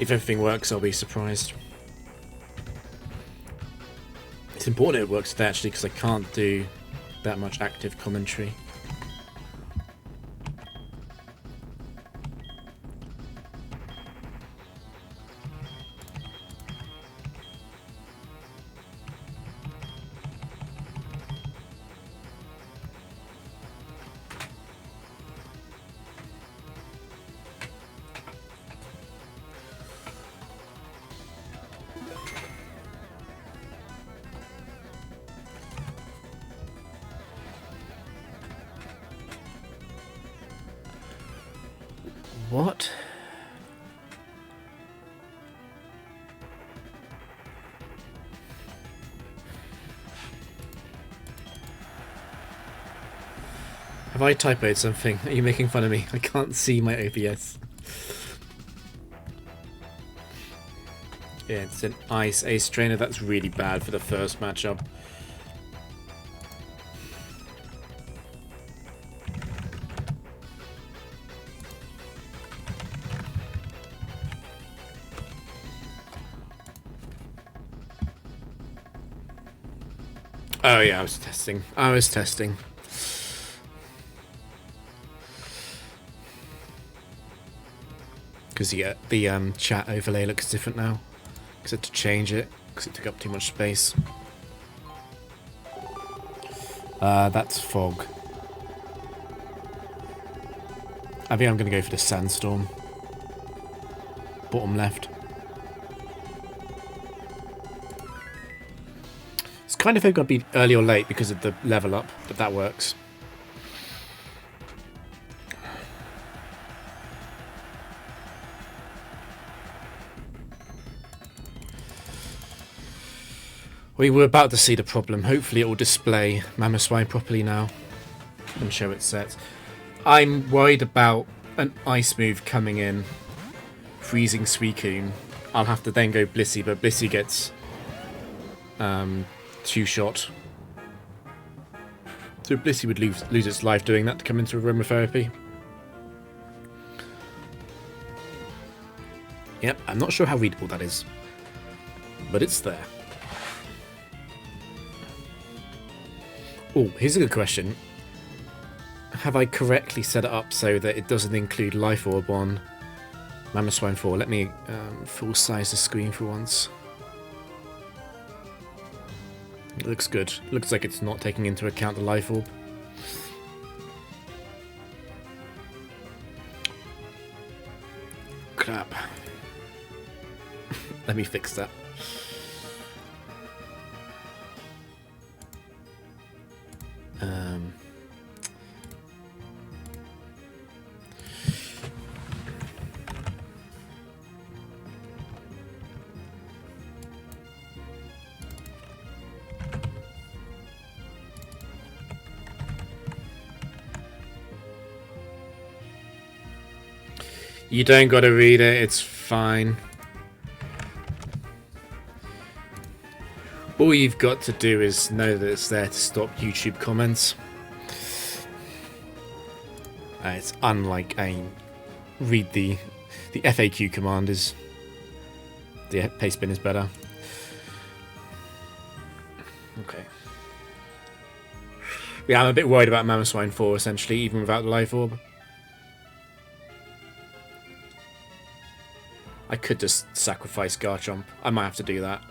If everything works, I'll be surprised. It's important it works today, actually, because I can't do that much active commentary. What? Have I typoed something? Are you making fun of me? I can't see my OBS. Yeah, it's an Ice Ace Trainer. That's really bad for the first matchup. Oh yeah, I was testing. Because yeah, the chat overlay looks different now. Because I had to change it, because it took up too much space. That's fog. I think I'm going to go for the sandstorm. Bottom left. It's kind of going to be early or late because of the level up, but that works. We were about to see the problem. Hopefully it will display Mamoswine properly now and show its sets. I'm worried about an ice move coming in, freezing Suicune. I'll have to then go Blissey, but Blissey gets two-shot. So Blissey would lose its life doing that to come into aromatherapy. Yep, I'm not sure how readable that is, but it's there. Oh, here's a good question. Have I correctly set it up so that it doesn't include Life Orb on Mamoswine 4? Let me full size the screen for once. It looks good. Looks like it's not taking into account the Life Orb. Crap. Let me fix that. You don't gotta read it, it's fine. All you've got to do is know that it's there to stop YouTube comments. It's unlike read the FAQ command is the paste bin is better. Okay. Yeah, I'm a bit worried about Mamoswine 4 essentially, even without the Life Orb. I could just sacrifice Garchomp. I might have to do that.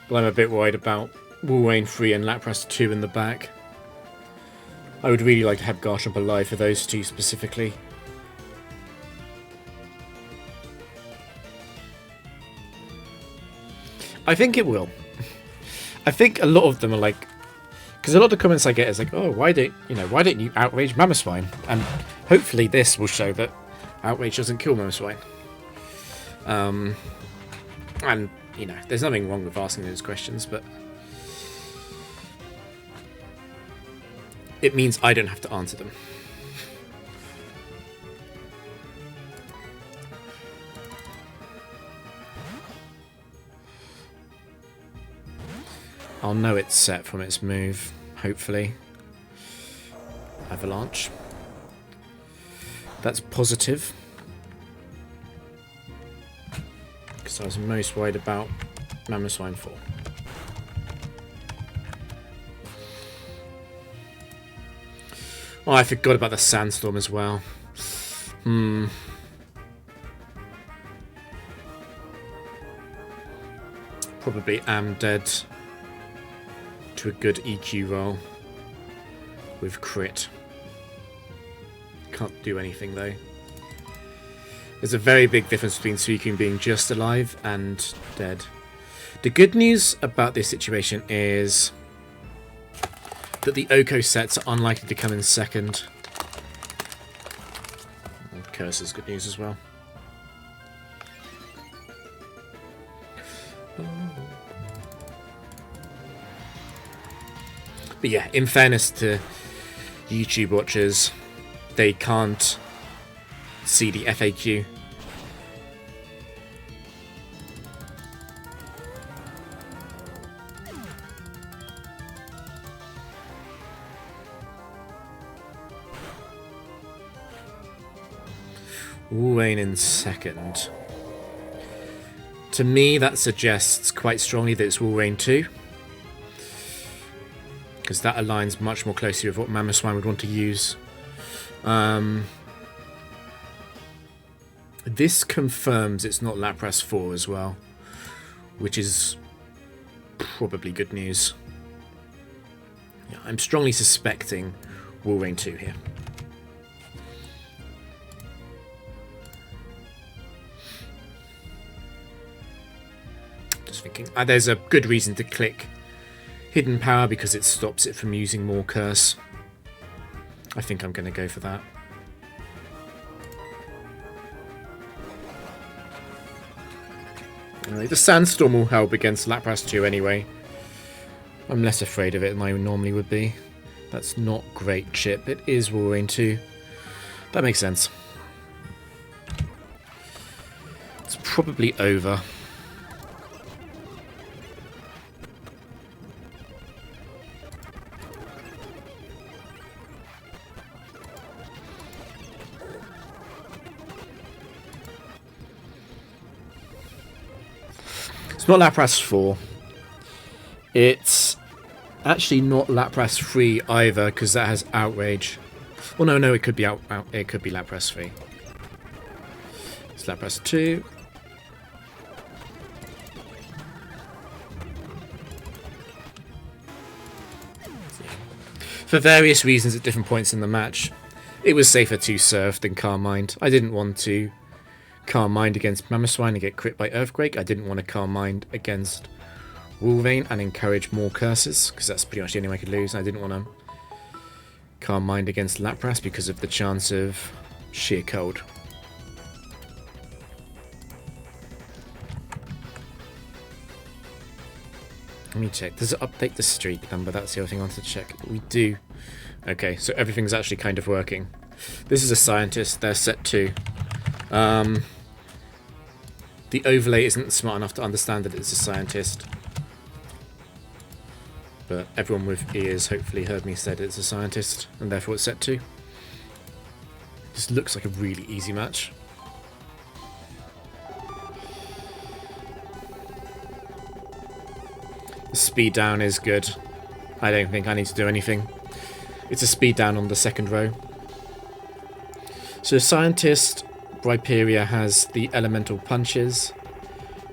But I'm a bit worried about Wolverine 3 and Lapras 2 in the back. I would really like to have Garchomp alive for those two specifically. I think it will. I think a lot of them are like... Because a lot of the comments I get is like, oh, why don't you outrage Mamoswine? And hopefully this will show that outrage doesn't kill Mamoswine. And, there's nothing wrong with asking those questions, but it means I don't have to answer them. I'll know it's set from its move, hopefully. Avalanche. That's positive. because I was most worried about Mammoth Swine 4. Oh, I forgot about the Sandstorm as well. Probably am dead to a good EQ roll with crit. Can't do anything though. There's a very big difference between Suicune being just alive and dead. The good news about this situation is that the Oko sets are unlikely to come in second. And Curse is good news as well. But yeah, in fairness to YouTube watchers, they can't see the FAQ. Wayne in second. To me, that suggests quite strongly that it's Wolverine 2. Because that aligns much more closely with what Mammoth Swine would want to use. This confirms it's not Lapras 4 as well, which is probably good news. Yeah, I'm strongly suspecting Wolverine 2 here. Just thinking, there's a good reason to click Hidden Power because it stops it from using more Curse. I think I'm going to go for that. Anyway, the Sandstorm will help against Lapras 2 anyway. I'm less afraid of it than I normally would be. That's not great chip. It is Wolverine 2. That makes sense. It's probably over. It's not Lapras 4. It's actually not Lapras 3 either, because that has Outrage. Well, no, it could be it could be Lapras 3. It's Lapras 2. For various reasons at different points in the match, it was safer to Surf than Calm Mind. I didn't want to Calm Mind against Mammoth Swine and get crit by Earthquake. I didn't want to Calm Mind against Wolverine and encourage more curses, because that's pretty much the only way I could lose. I didn't want to Calm Mind against Lapras because of the chance of sheer cold. Let me check. Does it update the streak number? That's the other thing I wanted to check. We do. Okay, so everything's actually kind of working. This is a scientist. They're set 2. The overlay isn't smart enough to understand that it's a scientist. But everyone with ears hopefully heard me said it's a scientist, and therefore it's set 2. This looks like a really easy match. The speed down is good. I don't think I need to do anything. It's a speed down on the second row. So scientist Rhyperia has the elemental punches.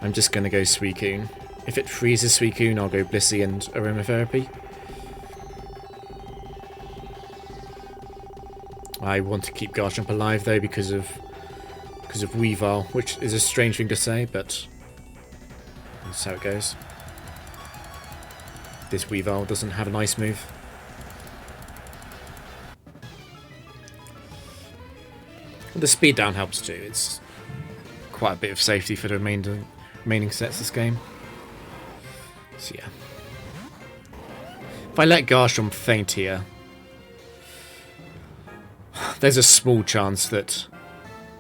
I'm just going to go Suicune. If it freezes Suicune, I'll go Blissey and Aromatherapy. I want to keep Garchomp alive though because of Weavile, which is a strange thing to say, but that's how it goes. This Weavile doesn't have an ice move. The speed down helps too. It's quite a bit of safety for the remaining sets this game. So yeah. If I let Garchomp faint here, there's a small chance that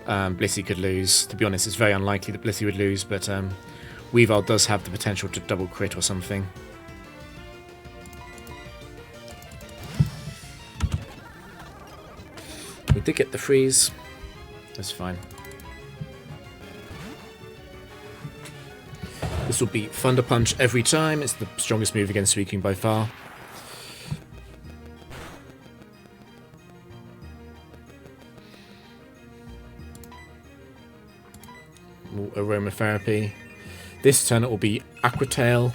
Blissey could lose. To be honest, it's very unlikely that Blissey would lose, but Weavile does have the potential to double crit or something. We did get the freeze. That's fine. This will be Thunder Punch every time. It's the strongest move against Suicune by far. Aromatherapy. This turn it will be Aqua Tail.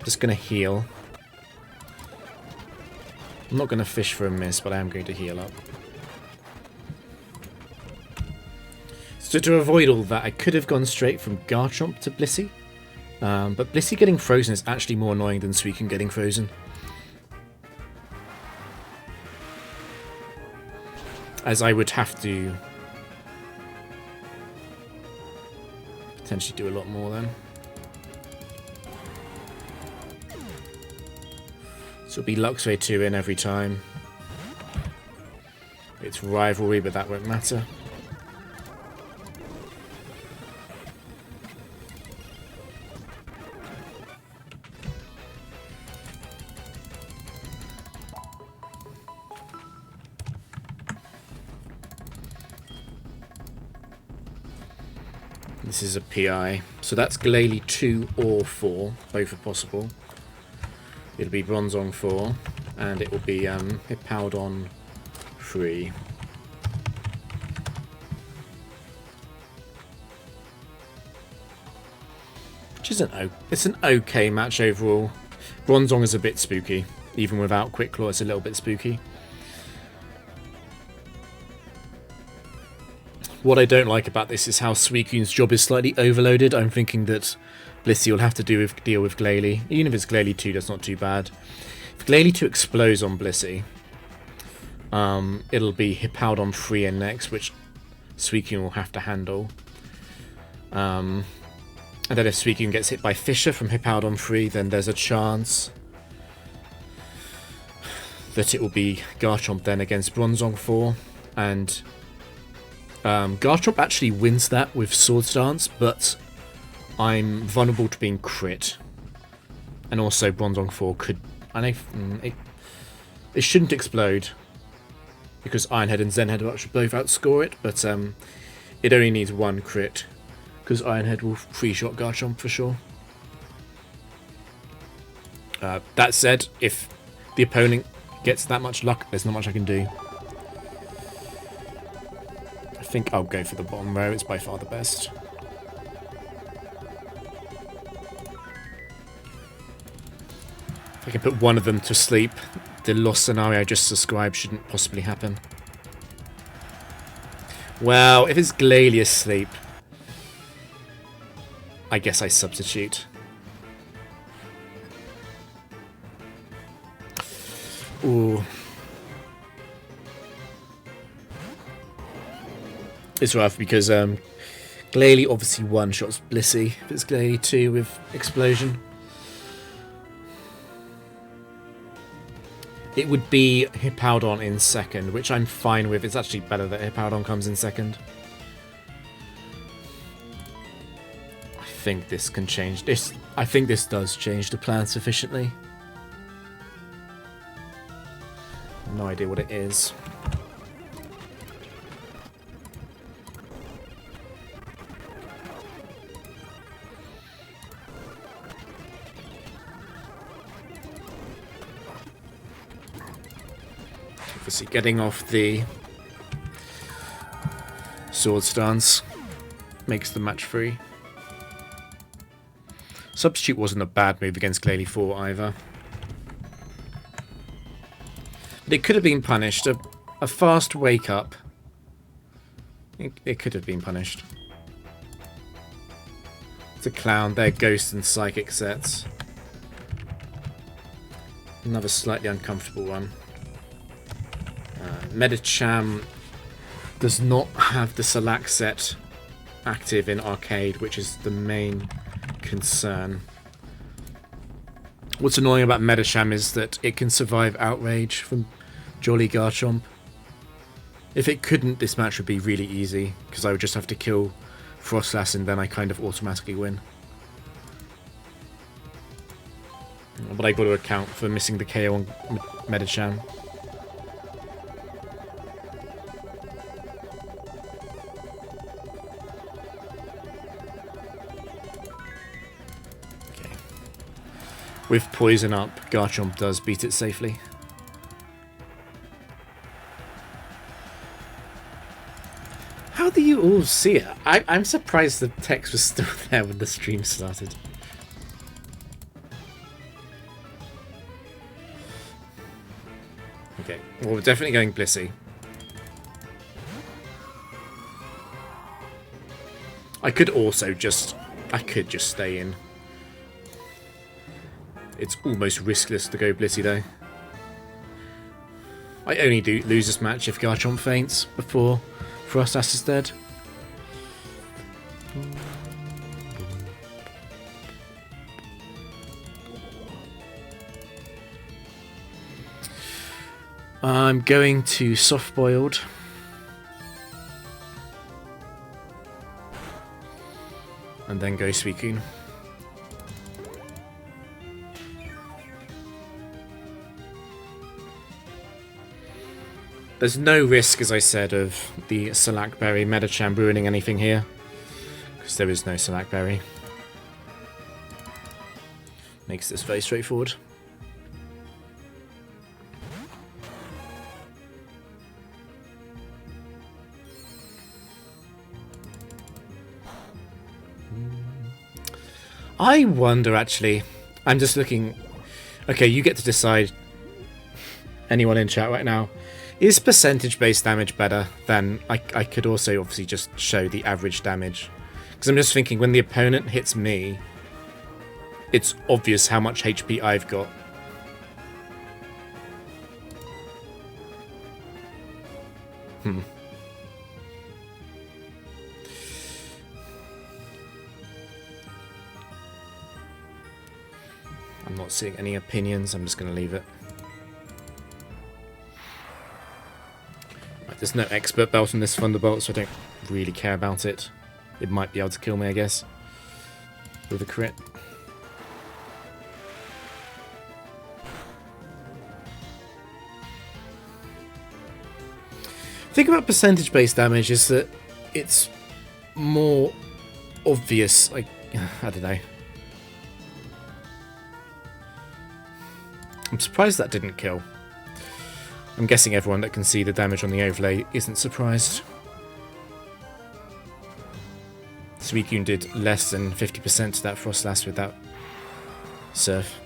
Just going to heal. I'm not going to fish for a miss, but I am going to heal up. So to avoid all that, I could have gone straight from Garchomp to Blissey. But Blissey getting frozen is actually more annoying than Suicune getting frozen. As I would have to potentially do a lot more then. So it'll be Luxray 2 in every time. It's rivalry, but that won't matter. This is a PI. So that's Glalie 2 or 4. Both are possible. It'll be Bronzong 4. And it will be Hippowdon 3. Which is it's an okay match overall. Bronzong is a bit spooky. Even without Quick Claw, it's a little bit spooky. What I don't like about this is how Suicune's job is slightly overloaded. I'm thinking that Blissey will have to deal with Glalie. Even if it's Glalie 2, that's not too bad. If Glalie 2 explodes on Blissey, it'll be Hippowdon 3 in next, which Suicune will have to handle. And then if Suicune gets hit by Fissure from Hippowdon 3, then there's a chance that it will be Garchomp then against Bronzong 4. And Garchomp actually wins that with Swords Dance, but I'm vulnerable to being crit. And also Bronzong 4 could... I know it shouldn't explode, because Ironhead and Zen Headbutt should both outscore it, but it only needs one crit, because Ironhead will free-shot Garchomp for sure. That said, if the opponent gets that much luck, there's not much I can do. I think I'll go for the bottom row. It's by far the best. If I can put one of them to sleep, the loss scenario I just described shouldn't possibly happen. Well, if it's Glalie asleep, I guess I substitute. Ooh. It's rough because Glalie obviously one-shots Blissey if it's Glalie 2 with Explosion. It would be Hippowdon in second, which I'm fine with. It's actually better that Hippowdon comes in second. I think this can change this. I think this does change the plan sufficiently. No idea what it is. Obviously getting off the Sword Stance makes the match free. Substitute wasn't a bad move against Glalie 4 either. But it could have been punished. A fast wake up. It could have been punished. It's a Clown. They're Ghost and Psychic sets. Another slightly uncomfortable one. Medicham does not have the Salax set active in Arcade, which is the main concern. What's annoying about Medicham is that it can survive Outrage from Jolly Garchomp. If it couldn't, this match would be really easy, because I would just have to kill Frostlass and then I kind of automatically win. But I got to account for missing the KO on Medicham. With poison up, Garchomp does beat it safely. How do you all see it? I'm surprised the text was still there when the stream started. Okay, well, we're definitely going Blissey. I could just stay in. It's almost riskless to go Blissey though. I only do lose this match if Garchomp faints before Frostlass is dead. I'm going to soft-boiled. And then go Suicune. There's no risk, as I said, of the Salakberry Medicham ruining anything here. Because there is no Salakberry. Makes this very straightforward. I wonder, actually. I'm just looking... Okay, you get to decide. Anyone in chat right now. Is percentage-based damage better than... I could also obviously just show the average damage. Because I'm just thinking, when the opponent hits me, it's obvious how much HP I've got. I'm not seeing any opinions, I'm just going to leave it. Right, there's no expert belt on this Thunderbolt, so I don't really care about it. It might be able to kill me, I guess, with a crit. The thing about percentage-based damage is that it's more obvious, like, I don't know. I'm surprised that didn't kill. I'm guessing everyone that can see the damage on the overlay isn't surprised. Suicune did less than 50% to that Frostlass with that Surf.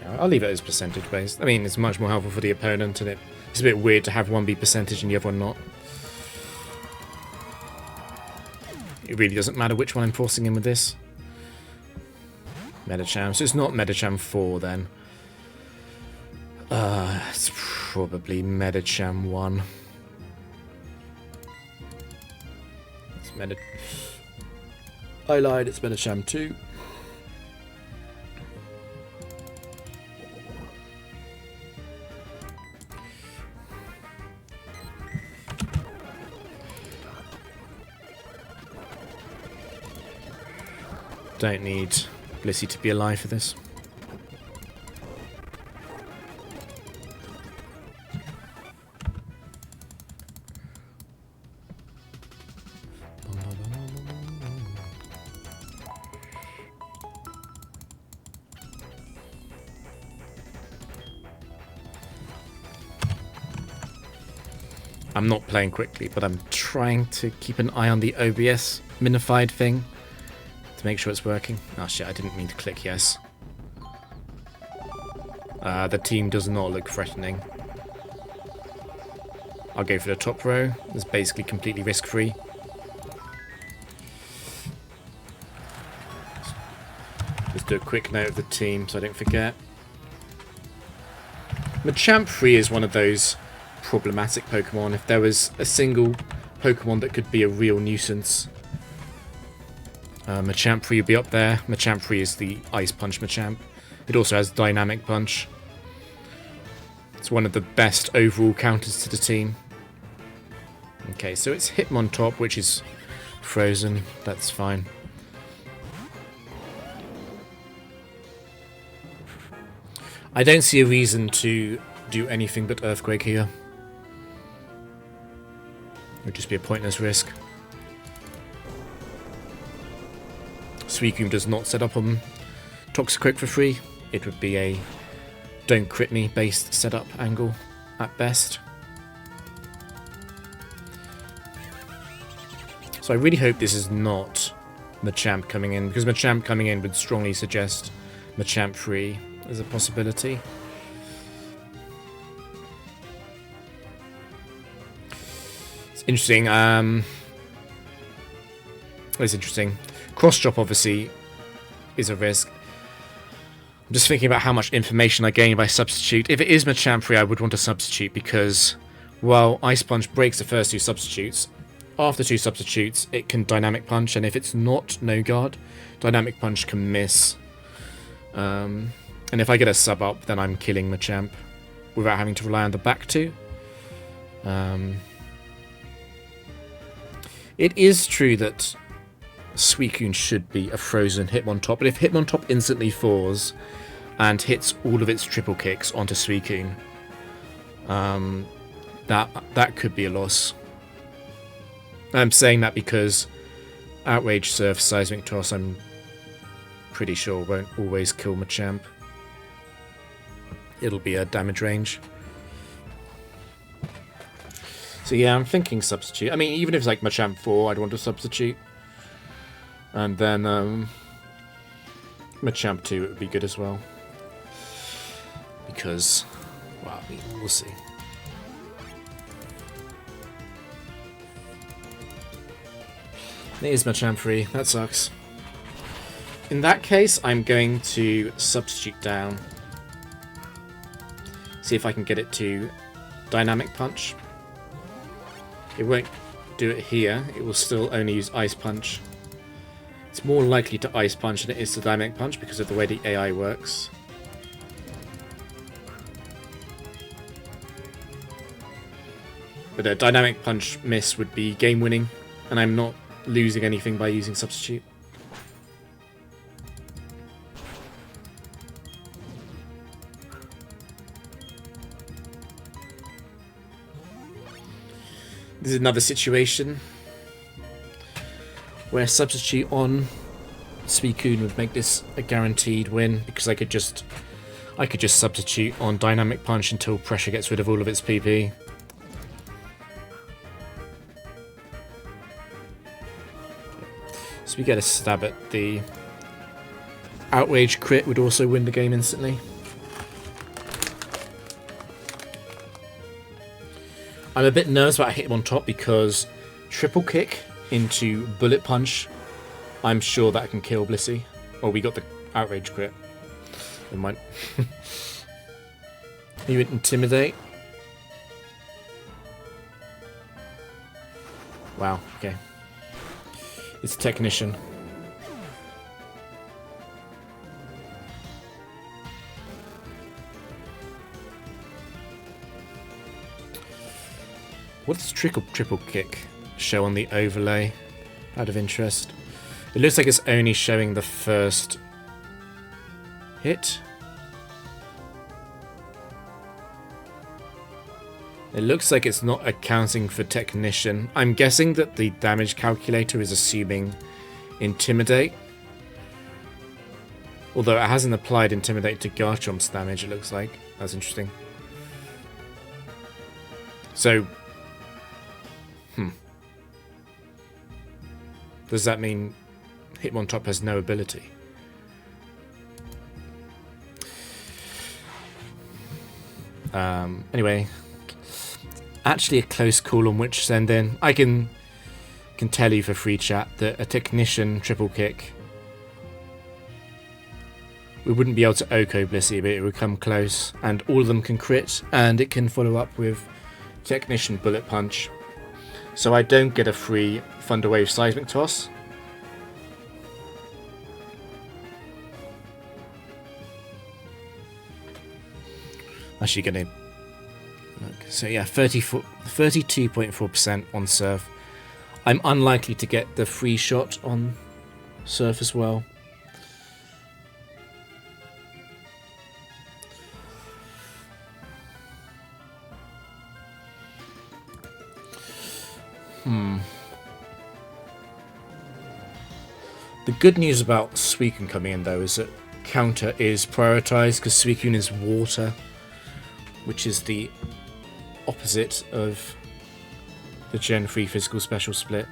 Yeah, I'll leave it as percentage based. I mean, it's much more helpful for the opponent, and it's a bit weird to have one be percentage and the other one not. It really doesn't matter which one I'm forcing in with this. Medicham, so it's not Medicham 4 then. It's probably Medicham 1. It's I lied, it's Medicham 2. Don't need Blissey to be alive for this. I'm not playing quickly, but I'm trying to keep an eye on the OBS minified thing to make sure it's working. Oh shit, I didn't mean to click yes. The team does not look threatening. I'll go for the top row. It's basically completely risk-free. Let's do a quick note of the team so I don't forget. Machamp 3 is one of those problematic Pokemon. If there was a single Pokemon that could be a real nuisance, Machamp 3 would be up there. Machamp 3 is the Ice Punch Machamp. It also has Dynamic Punch. It's one of the best overall counters to the team. Okay, so it's Hitmontop, which is frozen. That's fine. I don't see a reason to do anything but Earthquake here. It would just be a pointless risk. Suicune does not set up on Toxic for free, it would be a don't crit me based setup angle at best. So I really hope this is not Machamp coming in, because Machamp coming in would strongly suggest Machamp free as a possibility. It's interesting. It's interesting. Cross drop obviously is a risk. I'm just thinking about how much information I gain by substitute. If it is Machamp free, I would want to substitute because while Ice Punch breaks the first two substitutes, after two substitutes it can Dynamic Punch, and if it's not no guard, Dynamic Punch can miss. And if I get a sub up, then I'm killing Machamp without having to rely on the back two. It is true that Suicune should be a frozen Hitmontop, but if Hitmontop instantly falls and hits all of its triple kicks onto Suicune, that could be a loss. I'm saying that because Outrage Surf, Seismic Toss, I'm pretty sure won't always kill Machamp. It'll be a damage range. So yeah, I'm thinking substitute. I mean, even if it's like Machamp 4, I'd want to substitute. And then Machamp 2, it would be good as well. Because, well, we'll see. It is Machamp free. That sucks. In that case, I'm going to substitute down. See if I can get it to Dynamic Punch. It won't do it here. It will still only use Ice Punch. It's more likely to Ice Punch than it is to Dynamic Punch because of the way the AI works. But a Dynamic Punch miss would be game winning, and I'm not losing anything by using substitute. This is another situation where substitute on Suicune would make this a guaranteed win, because I could just substitute on Dynamic Punch until Pressure gets rid of all of its PP. So we get a stab at the Outrage crit would also win the game instantly. I'm a bit nervous about Hitmontop because triple kick into Bullet Punch, I'm sure that can kill Blissey. Oh, we got the Outrage crit. It might. You would Intimidate. Wow, okay. It's a Technician. What does triple kick show on the overlay? Out of interest. It looks like it's only showing the first hit. It looks like it's not accounting for Technician. I'm guessing that the damage calculator is assuming Intimidate. Although it hasn't applied Intimidate to Garchomp's damage, it looks like. That's interesting. So, does that mean Hitmontop has no ability? Anyway, actually a close call on which send in. I can tell you for free chat that a Technician triple kick, we wouldn't be able to Oko Blissey, but it would come close, and all of them can crit, and it can follow up with Technician Bullet Punch. So I don't get a free Thunder Wave Seismic Toss. Actually gonna look. So yeah, 32.4% on Surf. I'm unlikely to get the free shot on Surf as well. The good news about Suicune coming in, though, is that counter is prioritised because Suicune is water, which is the opposite of the Gen 3 physical special split,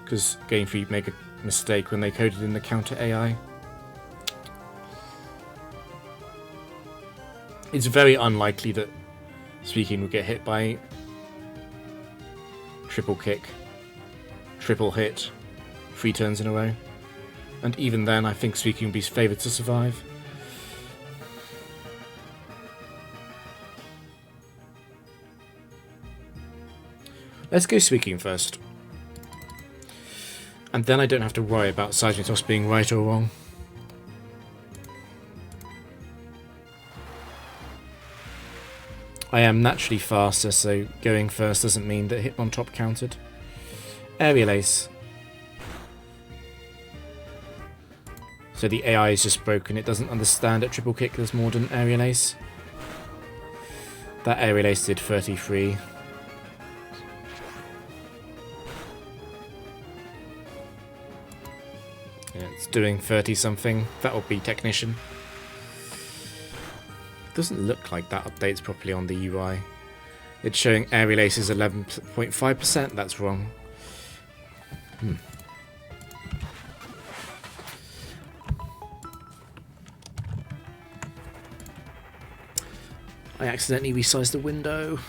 because Game 3 made a mistake when they coded in the counter AI. It's very unlikely that Suicune will get hit by triple kick, triple hit, 3 turns in a row. And even then, I think Suicune will be favoured to survive. Let's go Suicune first. And then I don't have to worry about Seismic Toss being right or wrong. I am naturally faster, so going first doesn't mean that Hitmontop countered. Aerial Ace. So the AI is just broken. It doesn't understand that triple kick does more than Aerial Ace. That Aerial Ace did 33. Yeah, it's doing 30 something. That will be Technician. Doesn't look like that updates properly on the UI. It's showing Aerial Ace is 11.5%. That's wrong. I accidentally resized the window.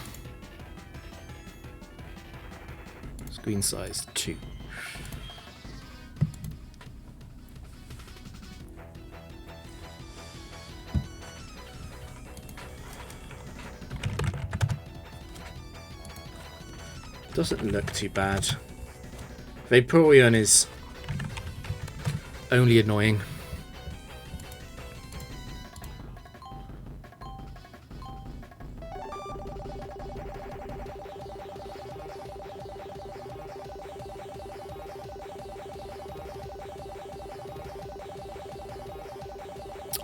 Screen size 2. Doesn't look too bad. Vaporeon is only annoying.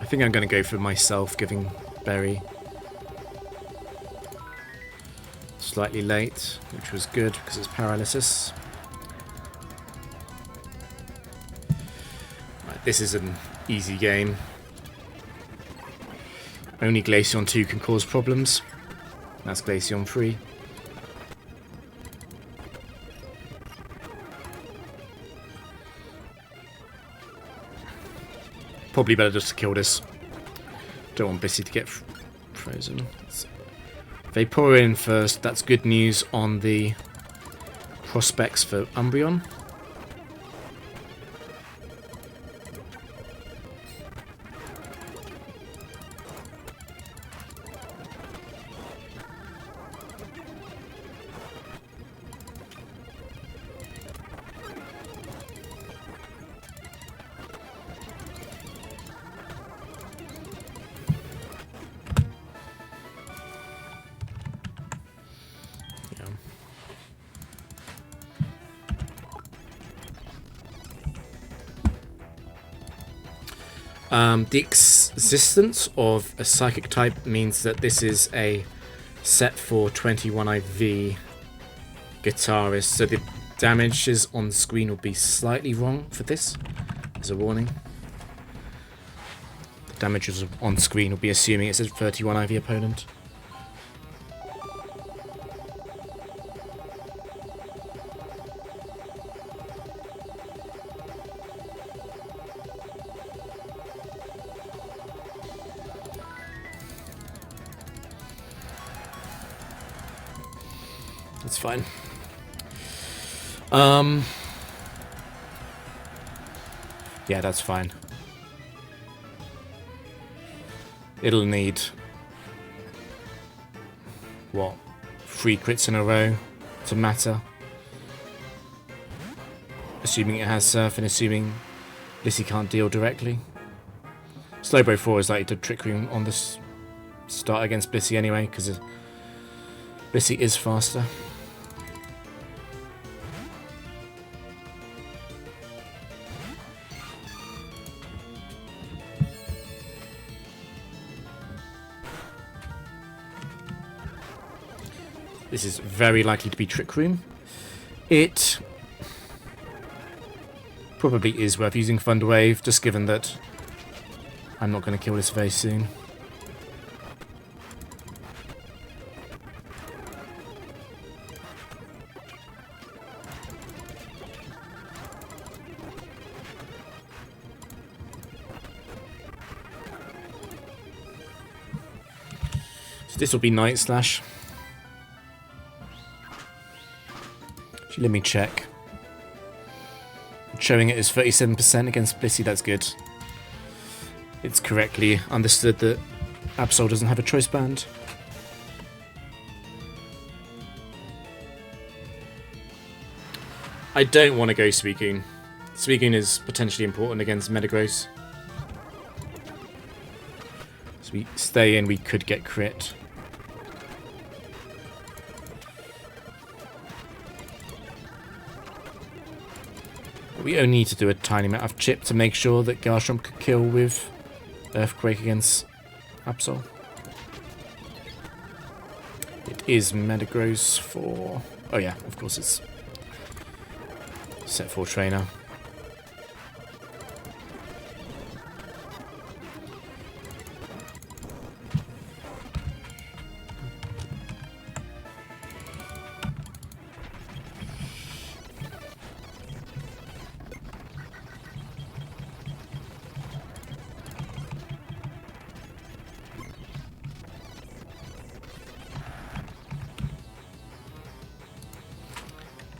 I think I'm going to go for myself giving Berry. Slightly late, which was good because it's paralysis. Right, this is an easy game. Only Glaceon 2 can cause problems. That's Glaceon 3. Probably better just to kill this. Don't want Bissy to get frozen. Vaporeon first. That's good news on the prospects for Umbreon. The existence of a psychic type means that this is a set for 21 IV Guitarist, so the damages on screen will be slightly wrong for this, as a warning. The damages on screen will be assuming it's a 31 IV opponent. That's fine. Yeah, that's fine. It'll need what? 3 crits in a row to matter. Assuming it has Surf and assuming Lissy can't deal directly. Slowbro 4 is likely to Trick Room on this start against Blissey anyway, because Blissey is faster. This is very likely to be Trick Room. It probably is worth using Thunder Wave, just given that I'm not going to kill this very soon. So this will be Night Slash. Actually, let me check. Showing it as 37% against Blissey, that's good. It's correctly understood that Absol doesn't have a choice band. I don't want to go Suicune. Suicune is potentially important against Metagross. So we stay in, we could get crit. We only need to do a tiny amount of chip to make sure that Garchomp could kill with Earthquake against Absol. It is Metagross for... Oh yeah, of course it's set 4 trainer.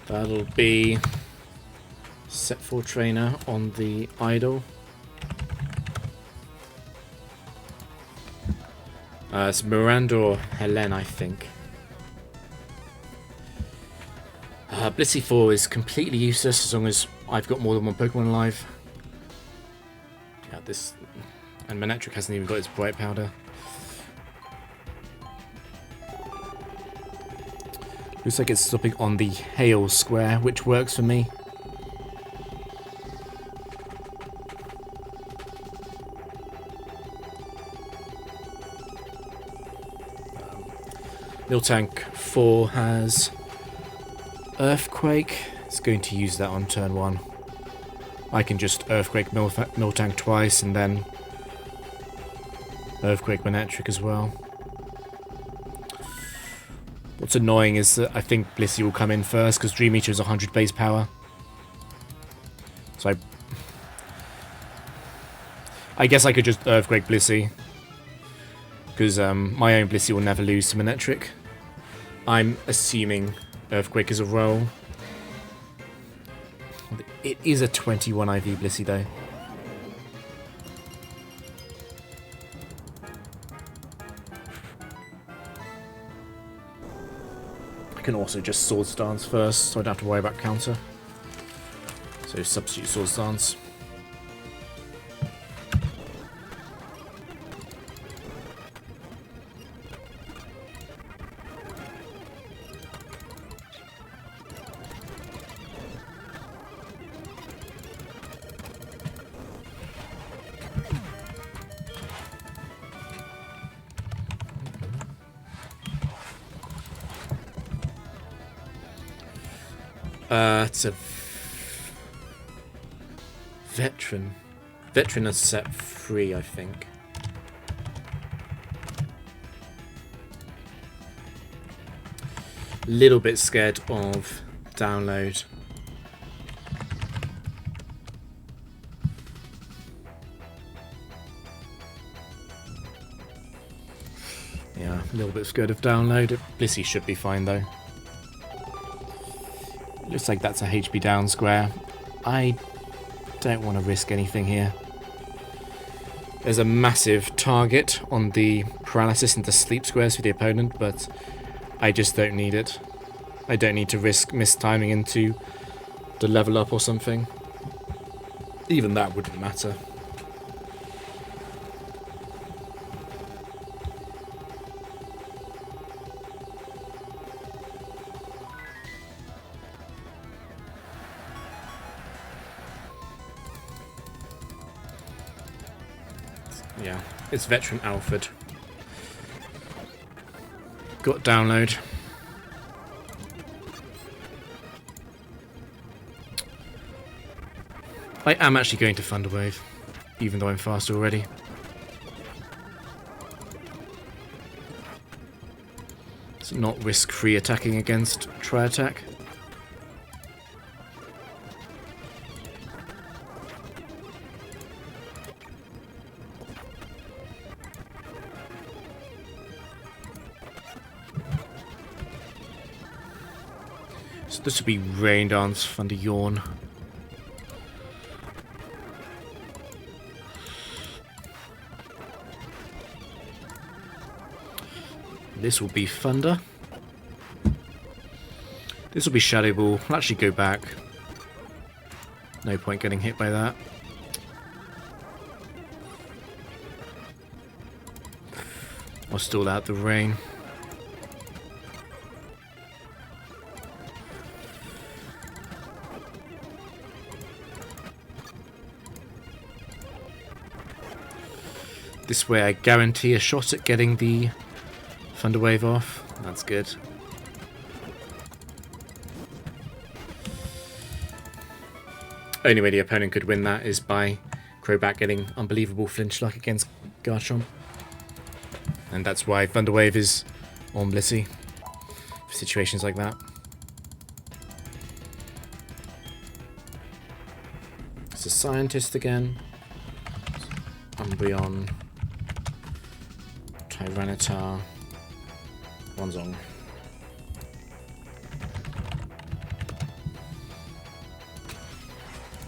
That'll be set 4 trainer on the idol. It's Miranda or Helen, I think. Blissey 4 is completely useless as long as I've got more than one Pokemon alive. Yeah, this... And Manectric hasn't even got its Bright Powder. Looks like it's stopping on the Hail Square, which works for me. Miltank 4 has Earthquake. It's going to use that on turn 1. I can just Earthquake Miltank twice and then Earthquake Manectric as well. What's annoying is that I think Blissey will come in first because Dream Eater is 100 base power. So I guess I could just Earthquake Blissey because my own Blissey will never lose to Manectric. I'm assuming Earthquake is a roll. It is a 21 IV Blissey though. I can also just Sword Stance first, so I don't have to worry about counter. So substitute Sword Stance. It's a veteran. Veteran is set 3, I think. Little bit scared of download. Yeah, a little bit scared of download. Blissey should be fine though. Looks like that's a HP down square. I don't want to risk anything here. There's a massive target on the paralysis into sleep squares for the opponent, but I just don't need it. I don't need to risk mistiming into the level up or something. Even that wouldn't matter. Yeah, it's Veteran Alfred. Got download. I am actually going to Thunderwave, even though I'm faster already. not risk free attacking against tri-attack. So this would be Rain Dance, Thunder Yawn. This will be Thunder. This will be Shadow Ball. I'll actually go back. No point getting hit by that. I'll stall out the rain. This way I guarantee a shot at getting the Thunder Wave off. That's good. Only way the opponent could win that is by Crobat getting unbelievable flinch luck against Garchomp. And that's why Thunder Wave is on Blissey for situations like that. It's a Scientist again. Umbreon. Tyranitar. Bronzong.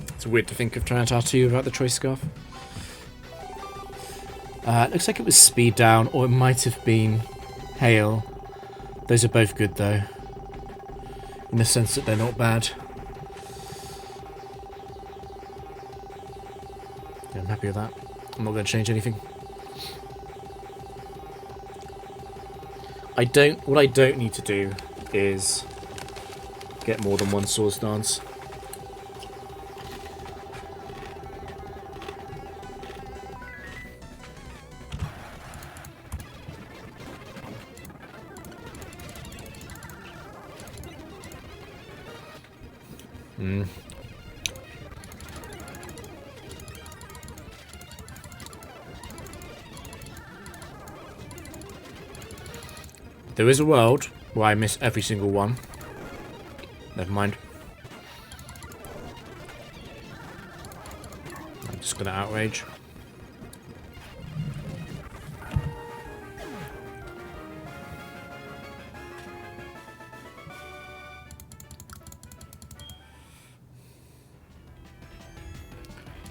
It's weird to think of Tyranitar 2 without the Choice Scarf. Looks like it was Speed Down, or it might have been Hail. Those are both good though, in the sense that they're not bad. Yeah, I'm happy with that. I'm not going to change anything. What I don't need to do is get more than one Swords Dance. There is a world where I miss every single one. Never mind. I'm just gonna outrage.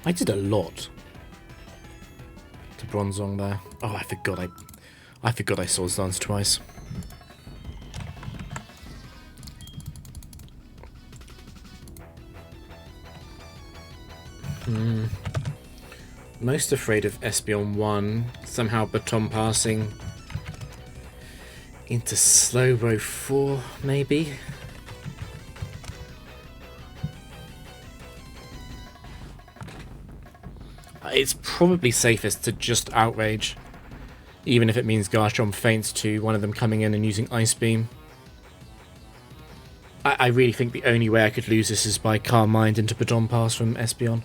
I did a lot to Bronzong there. Oh, I forgot I Swords Dance twice. Most afraid of Espeon 1 somehow baton passing into Slowbro 4, maybe? It's probably safest to just outrage, even if it means Garchomp faints to one of them coming in and using Ice Beam. I really think the only way I could lose this is by Calm Mind into baton pass from Espeon.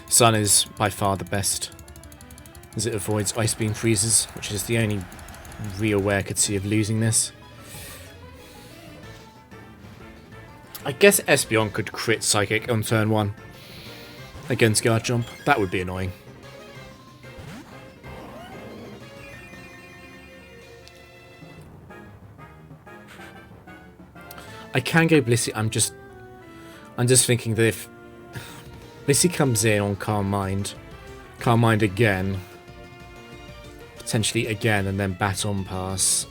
Sun is by far the best, as it avoids Ice Beam freezes, which is the only real way I could see of losing this. I guess Espeon could crit Psychic on turn 1 against Garchomp. That would be annoying. I can go Blissey. I'm just thinking that if Blissey comes in on Calm Mind again, potentially again, and then Baton Pass,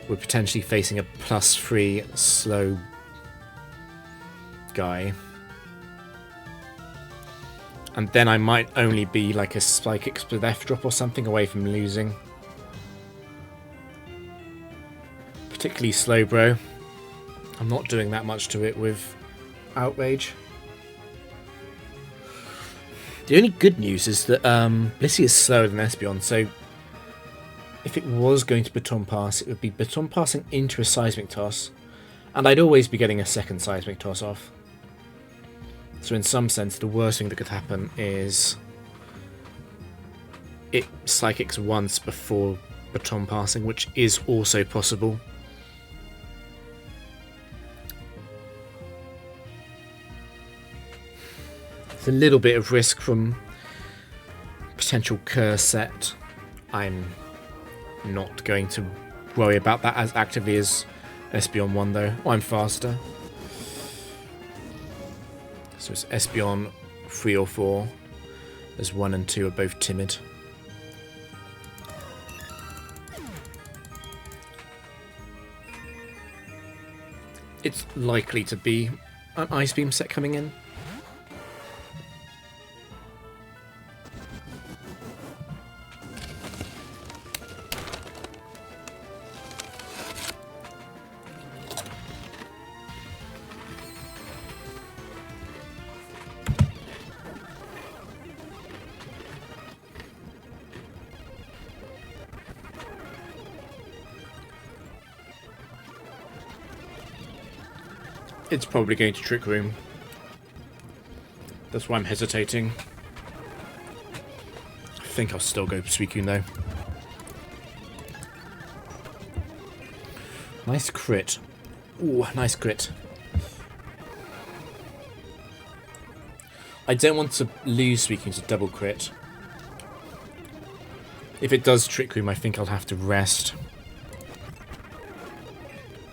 we're potentially facing a +3 slow guy. And then I might only be like a Psychic Spliff drop or something away from losing. Particularly Slowbro. I'm not doing that much to it with Outrage. The only good news is that Blissey is slower than Espeon, so if it was going to baton pass, it would be baton passing into a seismic toss, and I'd always be getting a second seismic toss off. So in some sense, the worst thing that could happen is it psychics once before baton passing, which is also possible. It's a little bit of risk from potential curse set. I'm not going to worry about that as actively as Espeon 1 though. Oh, I'm faster. So it's Espeon 3 or 4, as 1 and 2 are both timid. It's likely to be an Ice Beam set coming in. It's probably going to Trick Room. That's why I'm hesitating. I think I'll still go Suicune though. Nice crit. Ooh, nice crit. I don't want to lose Suicune to double crit. If it does Trick Room, I think I'll have to rest.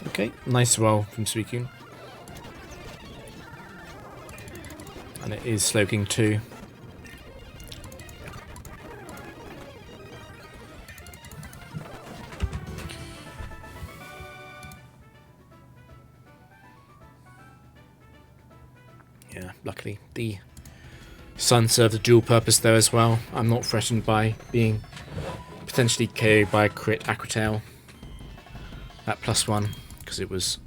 Okay, nice roll from Suicune. And it is Slowking 2. Yeah, luckily the Sun served a dual purpose there as well. I'm not threatened by being potentially KO'd by a crit Aquatail. That +1, because it was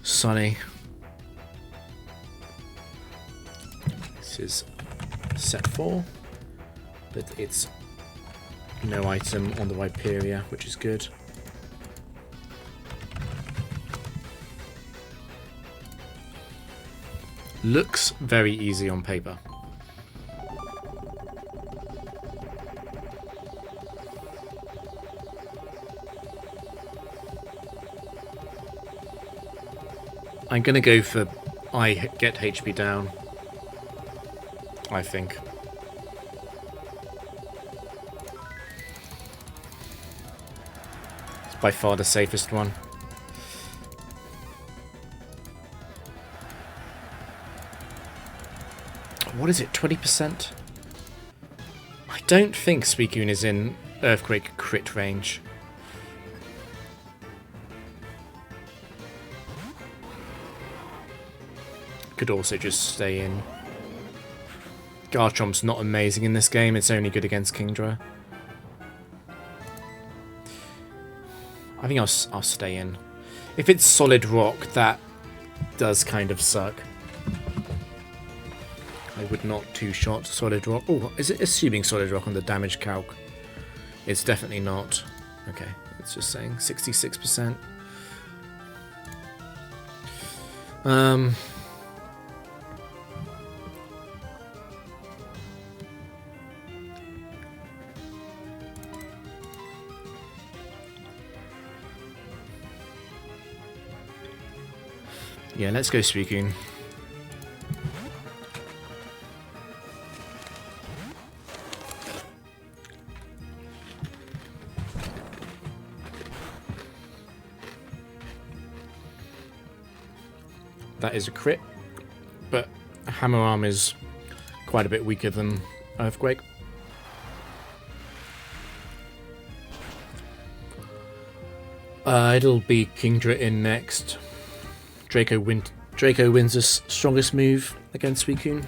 Sunny. Is set 4, but it's no item on the Viperia, which is good. Looks very easy on paper. I'm gonna go for I get HP down. I think. It's by far the safest one. What is it, 20%? I don't think Suicune is in Earthquake crit range. Could also just stay in. Garchomp's not amazing in this game, it's only good against Kingdra. I think I'll stay in. If it's Solid Rock, that does kind of suck. I would not two-shot Solid Rock. Oh, is it assuming Solid Rock on the damage calc? It's definitely not. Okay, it's just saying 66%. Yeah, let's go Suicune. That is a crit, but Hammer Arm is quite a bit weaker than Earthquake. It'll be Kingdra in next. Draco wins his strongest move against Suicune.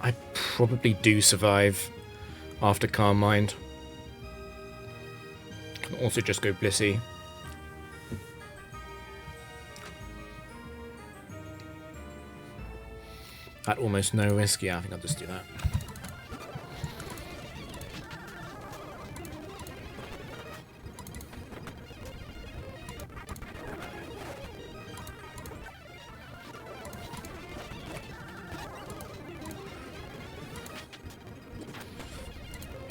I probably do survive after Calm Mind. Can also just go Blissey. At almost no risk. Yeah, I think I'll just do that.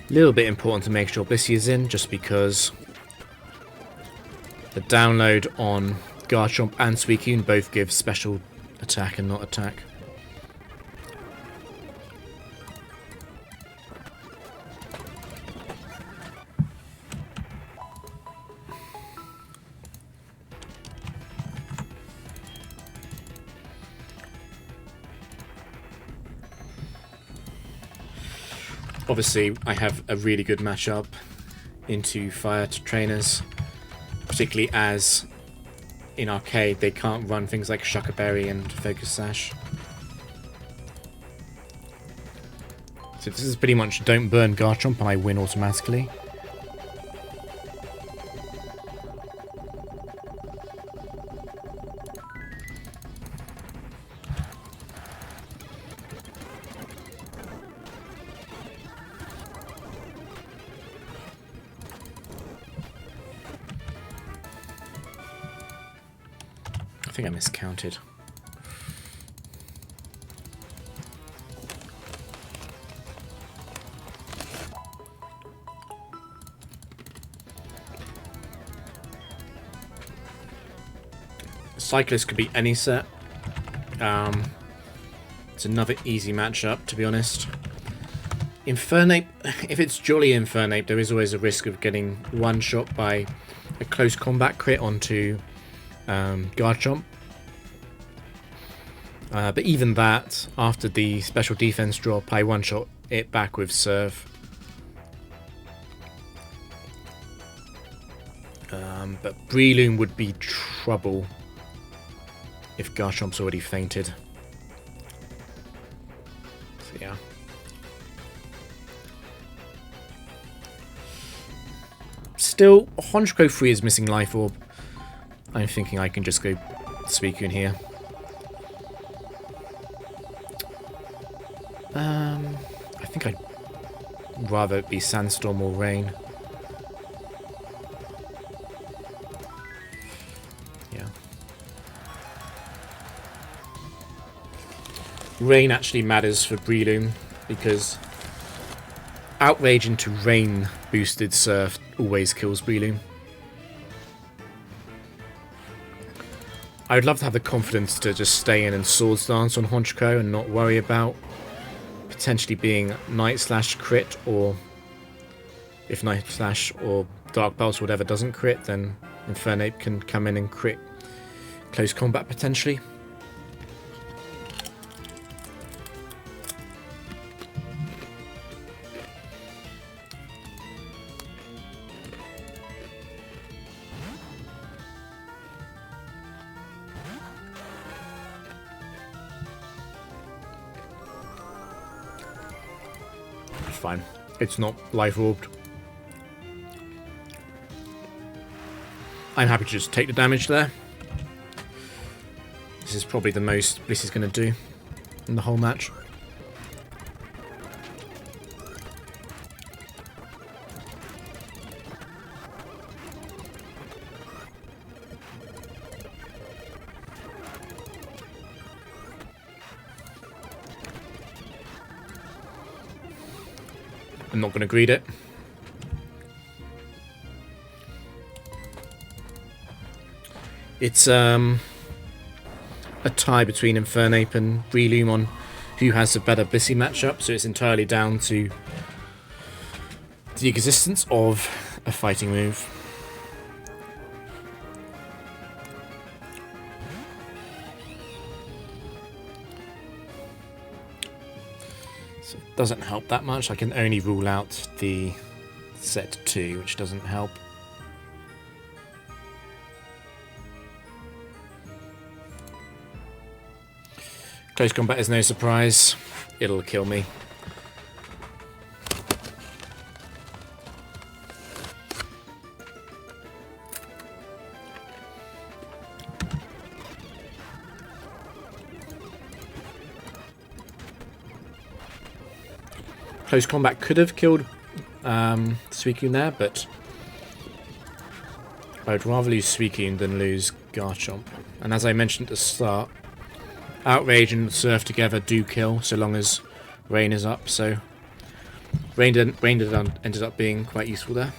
A little bit important to make sure Blissey is in, just because the download on Garchomp and Suicune both give special attack and not attack. Obviously, I have a really good matchup into fire trainers, particularly as in arcade they can't run things like Shucker Berry and Focus Sash. So this is pretty much don't burn Garchomp and I win automatically. I think I miscounted. Cyclist could be any set. It's another easy matchup, to be honest. Infernape, if it's Jolly Infernape, there is always a risk of getting one shot by a close combat crit onto Garchomp. But even that, after the special defense drop, I one-shot it back with Serve. But Breloom would be trouble if Garchomp's already fainted. So yeah. Still, Honchkrow 3 is missing Life Orb. I'm thinking I can just go Suicune here. I think I'd rather it be Sandstorm or Rain. Yeah. Rain actually matters for Breloom because Outrage into Rain boosted Surf always kills Breloom. I would love to have the confidence to just stay in and Swords Dance on Honchkrow and not worry about potentially being Night Slash crit, or if Night Slash or Dark Pulse or whatever doesn't crit, then Infernape can come in and crit close combat potentially. Fine. It's not life orbed. I'm happy to just take the damage there. This is probably the most Bliss is going to do in the whole match. I'm not going to greed it. It's a tie between Infernape and Breloom on who has a better Blissey matchup, so it's entirely down to the existence of a fighting move. So it doesn't help that much. I can only rule out the set 2, which doesn't help. Close combat is no surprise. It'll kill me. Close combat could have killed Suicune there, but I would rather lose Suicune than lose Garchomp. And as I mentioned at the start, Outrage and Surf together do kill, so long as Rain is up, so Rain ended up being quite useful there.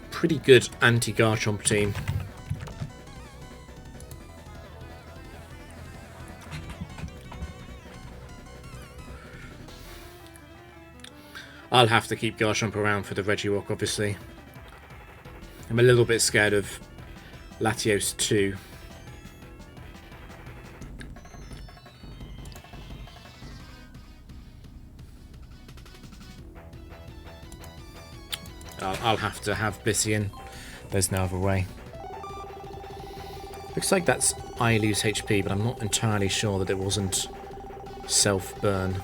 Pretty good anti-Garchomp team. I'll have to keep Garchomp around for the Regirock, obviously. I'm a little bit scared of Latios too. I'll have to have Blissey in. There's no other way. Looks like that's I lose HP, but I'm not entirely sure that it wasn't self-burn.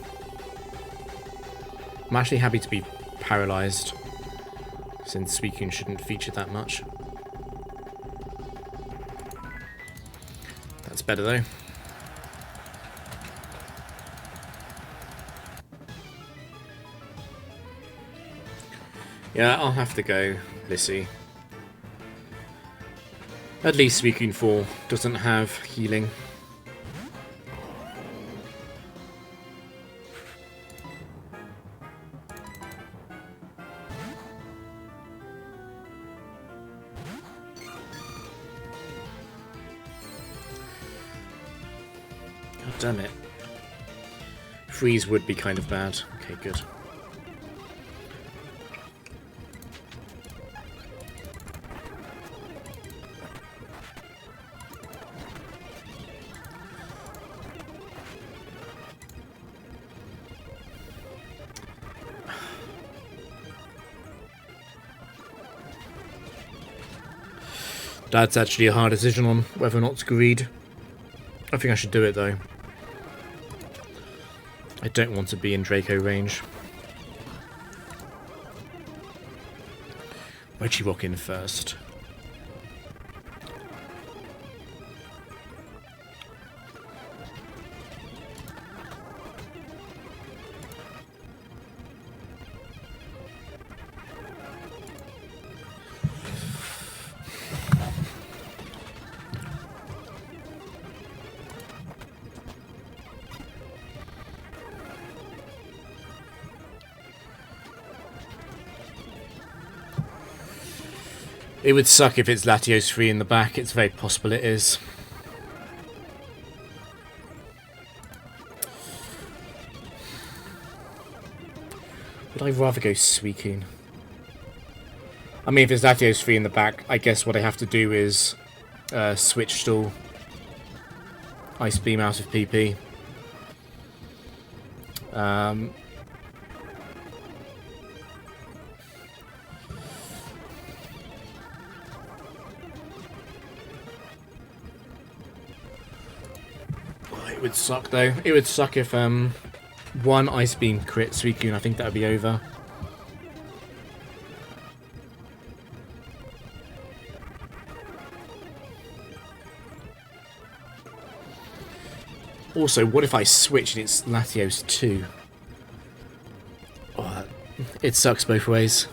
I'm actually happy to be paralysed, since Suicune shouldn't feature that much. That's better though. Yeah, I'll have to go Blissey. At least Suicune 4 doesn't have healing. God damn it. Freeze would be kind of bad. Okay, good. That's actually a hard decision on whether or not to greed. I think I should do it though. I don't want to be in Draco range. Regirock in first. It would suck if it's Latios 3 in the back. It's very possible it is. Would I rather go Suicune? I mean, if it's Latios 3 in the back, I guess what I have to do is switch stall Ice Beam out of PP. It would suck though. It would suck if one Ice Beam crit Suicune. I think that would be over. Also, what if I switch and it's Latios 2? Oh, it sucks both ways.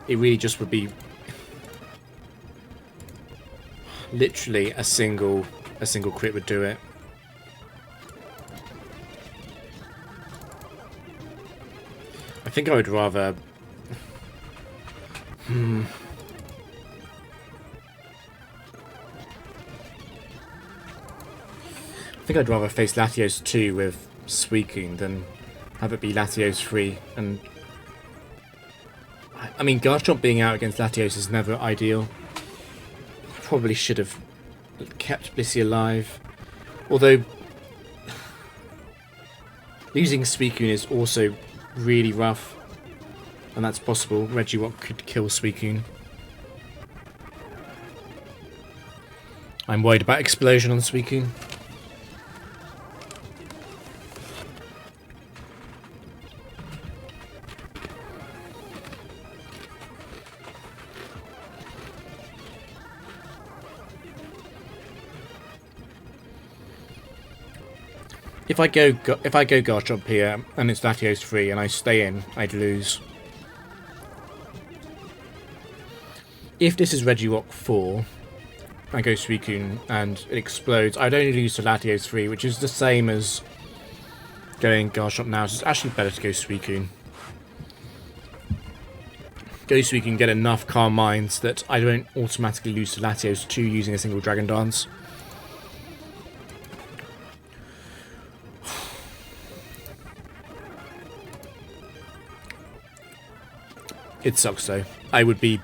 It really just would be literally a single crit would do it. I think I would rather I think I'd rather face Latios 2 with Suicune than have it be Latios 3. And I mean, Garchomp being out against Latios is never ideal. Probably should have kept Blissey alive. Although losing Suicune is also really rough. And that's possible. Regirock could kill Suicune. I'm worried about Explosion on Suicune. If I go Garchomp here and it's Latios 3 and I stay in, I'd lose. If this is Regirock 4, I go Suicune and it explodes, I'd only lose to Latios 3, which is the same as going Garchomp now, so it's actually better to go Suicune. Go Suicune, get enough Calm Minds that I don't automatically lose to Latios 2 using a single Dragon Dance. It sucks though. I would be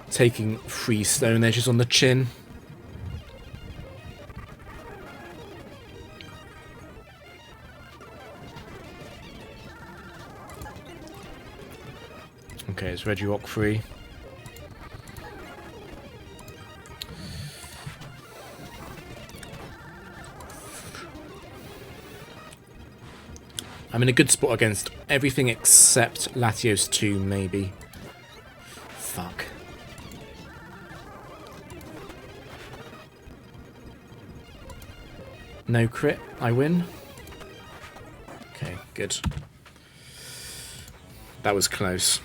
taking 3 Stone Edges on the chin. Okay, it's Regirock 3. I'm in a good spot against everything except Latios 2, maybe. Fuck. No crit, I win. Okay, good. That was close.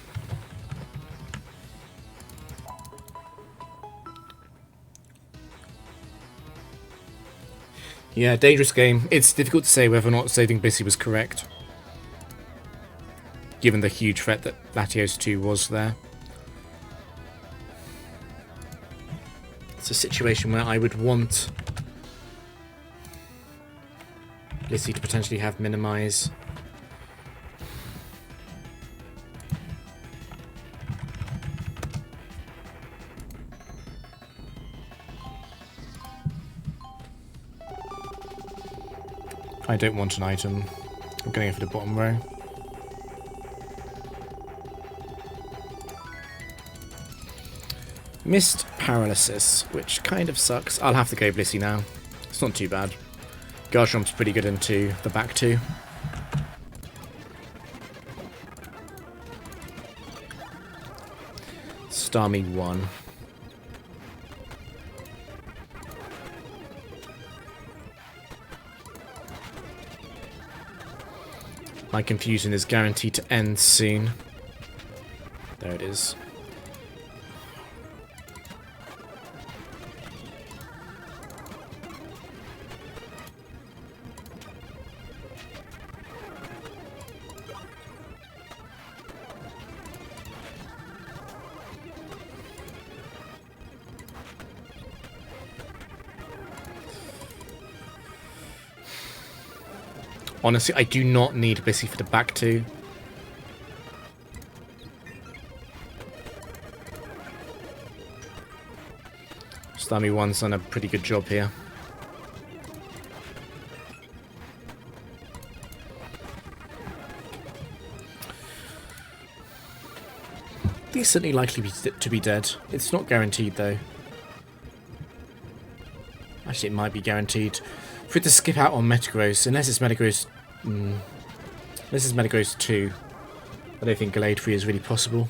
Yeah, dangerous game. It's difficult to say whether or not saving Blissey was correct, given the huge threat that Latios 2 was there. It's a situation where I would want Blissey to potentially have Minimize. I don't want an item. I'm going for the bottom row. Missed Paralysis, which kind of sucks. I'll have to go Blissey now. It's not too bad. Garchomp's pretty good into the back two. Starmie 1. My confusion is guaranteed to end soon. There it is. Honestly, I do not need Blissey for the back two. Starmie 1's done a pretty good job here. Decently likely to be dead. It's not guaranteed though. Actually, it might be guaranteed. For it to skip out on Metagross, unless it's Metagross... Unless it's Metagross 2. I don't think Gallade 3 is really possible.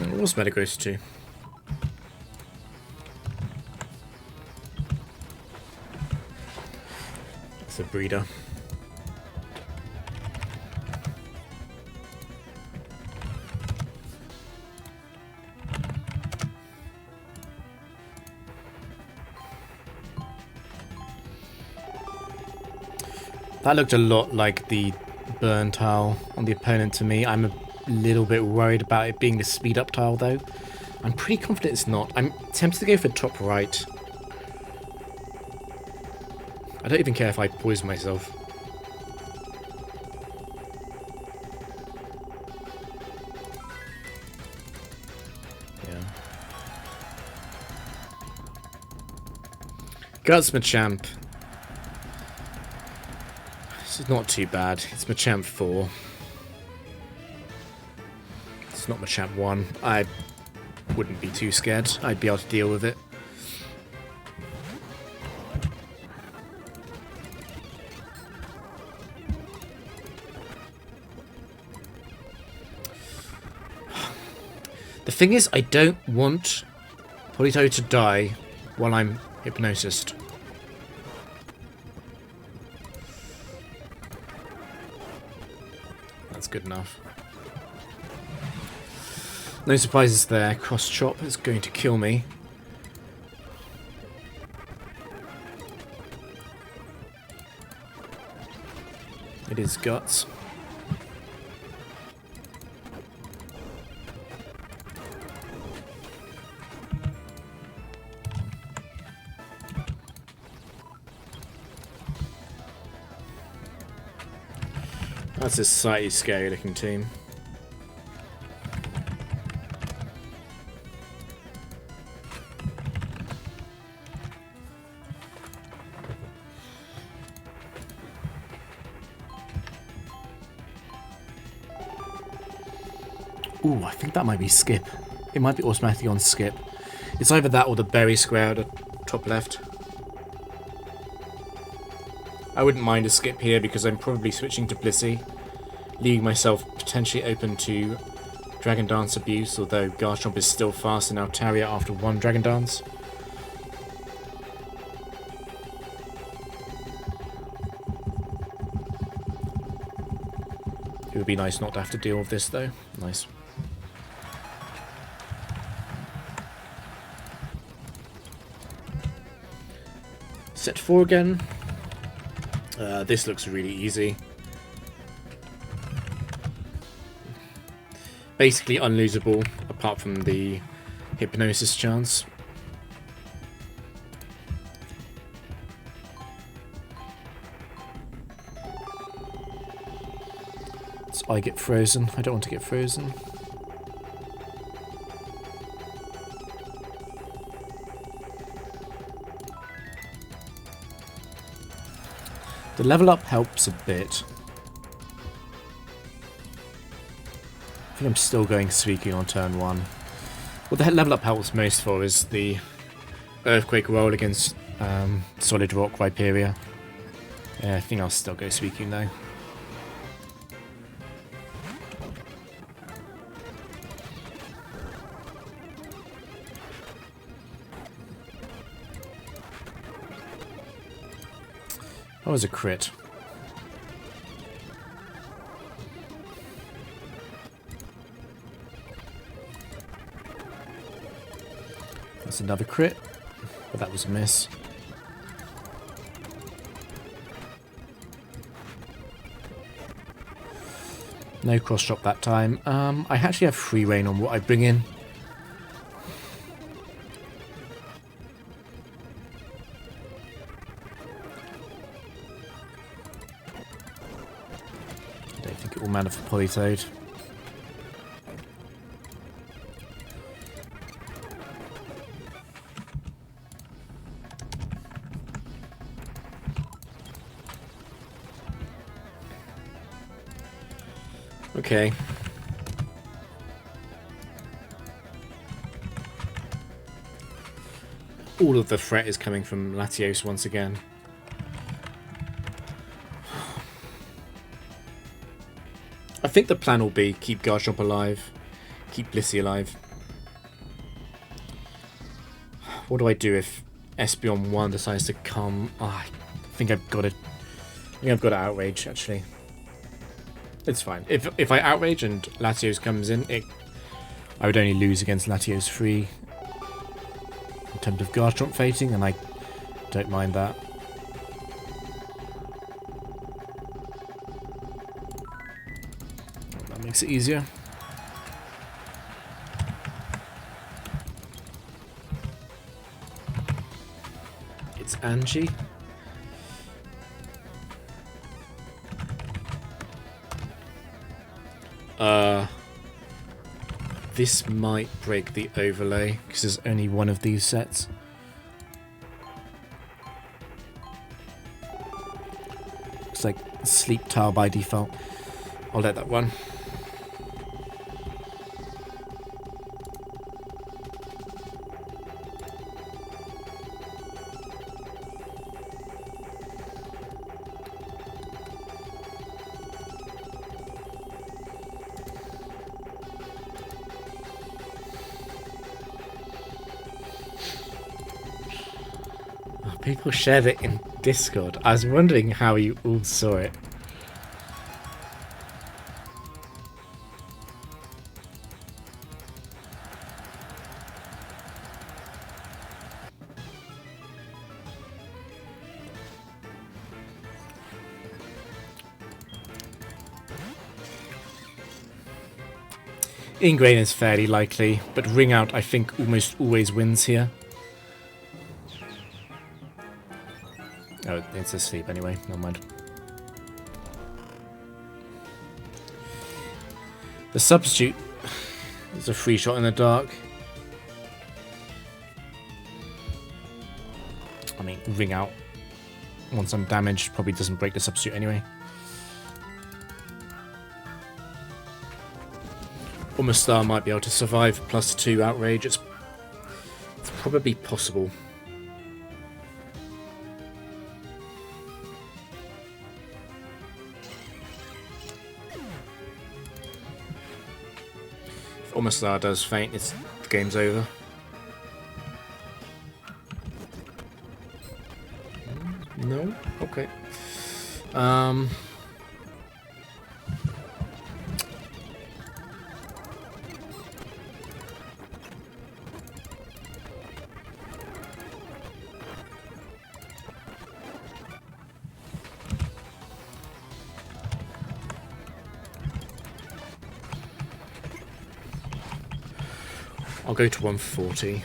It was Metagross 2. A breeder. That looked a lot like the burn tile on the opponent to me. I'm a little bit worried about it being the speed up tile though. I'm pretty confident it's not. I'm tempted to go for top right. I don't even care if I poison myself. Yeah. Guts Machamp. This is not too bad. It's Machamp 4. It's not Machamp 1. I wouldn't be too scared. I'd be able to deal with it. The thing is, I don't want Polito to die while I'm hypnosised. That's good enough. No surprises there. Cross chop is going to kill me. It is guts. That's a slightly scary looking team. Ooh, I think that might be skip. It might be automatically on skip. It's either that or the berry square at the top left. I wouldn't mind a skip here because I'm probably switching to Blissey, leaving myself potentially open to Dragon Dance abuse, although Garchomp is still fast in Altaria after one Dragon Dance. It would be nice not to have to deal with this though. Nice. Set 4 again. This looks really easy. Basically unlosable, apart from the hypnosis chance. So I get frozen. I don't want to get frozen. The level up helps a bit. I think I'm still going Suicune on turn 1. What the level up helps most for is the Earthquake roll against Solid Rock Viperia. Yeah, I think I'll still go Suicune though. That was a crit. That's another crit, but that was a miss. No cross drop that time. I actually have free reign on what I bring in. I don't think it will mana for Politoed. Okay. All of the threat is coming from Latios once again. I think the plan will be keep Garchomp alive, keep Blissey alive. What do I do if Espeon 1 decides to come? Oh, I think I've got it. I think I've got to outrage actually. It's fine. If I outrage and Latios comes in, I would only lose against Latios 3 in terms of Garchomp fating, and I don't mind that. makes it easier. It's Angie. This might break the overlay because there's only one of these sets. It's like sleep tile by default. I'll let that run. People shared it in Discord. I was wondering how you all saw it. Ingrain is fairly likely, but ring out I think almost always wins here. Oh, it's asleep anyway, never mind. The substitute is a free shot in the dark. I mean, ring out once I'm damaged probably doesn't break the substitute anyway. Star might be able to survive +2 outrage. It's probably possible. If Star does faint, the game's over. No? Okay. I'll go to 140.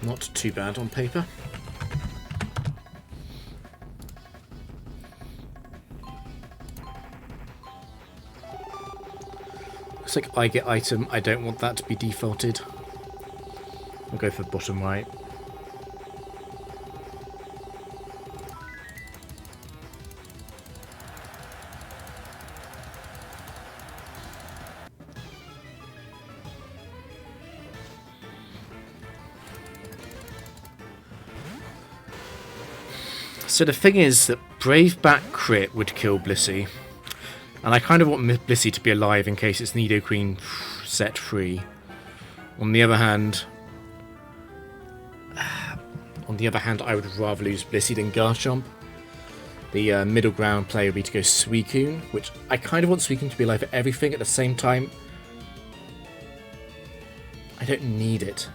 Not too bad on paper. Looks like I get item. I don't want that to be defaulted. I'll go for bottom right. So the thing is that Brave Bat crit would kill Blissey. And I kind of want Blissey to be alive in case it's Nido Queen set free. On the other hand, I would rather lose Blissey than Garchomp. The middle ground play would be to go Suicune, which I kind of want Suicune to be alive for everything at the same time. I don't need it.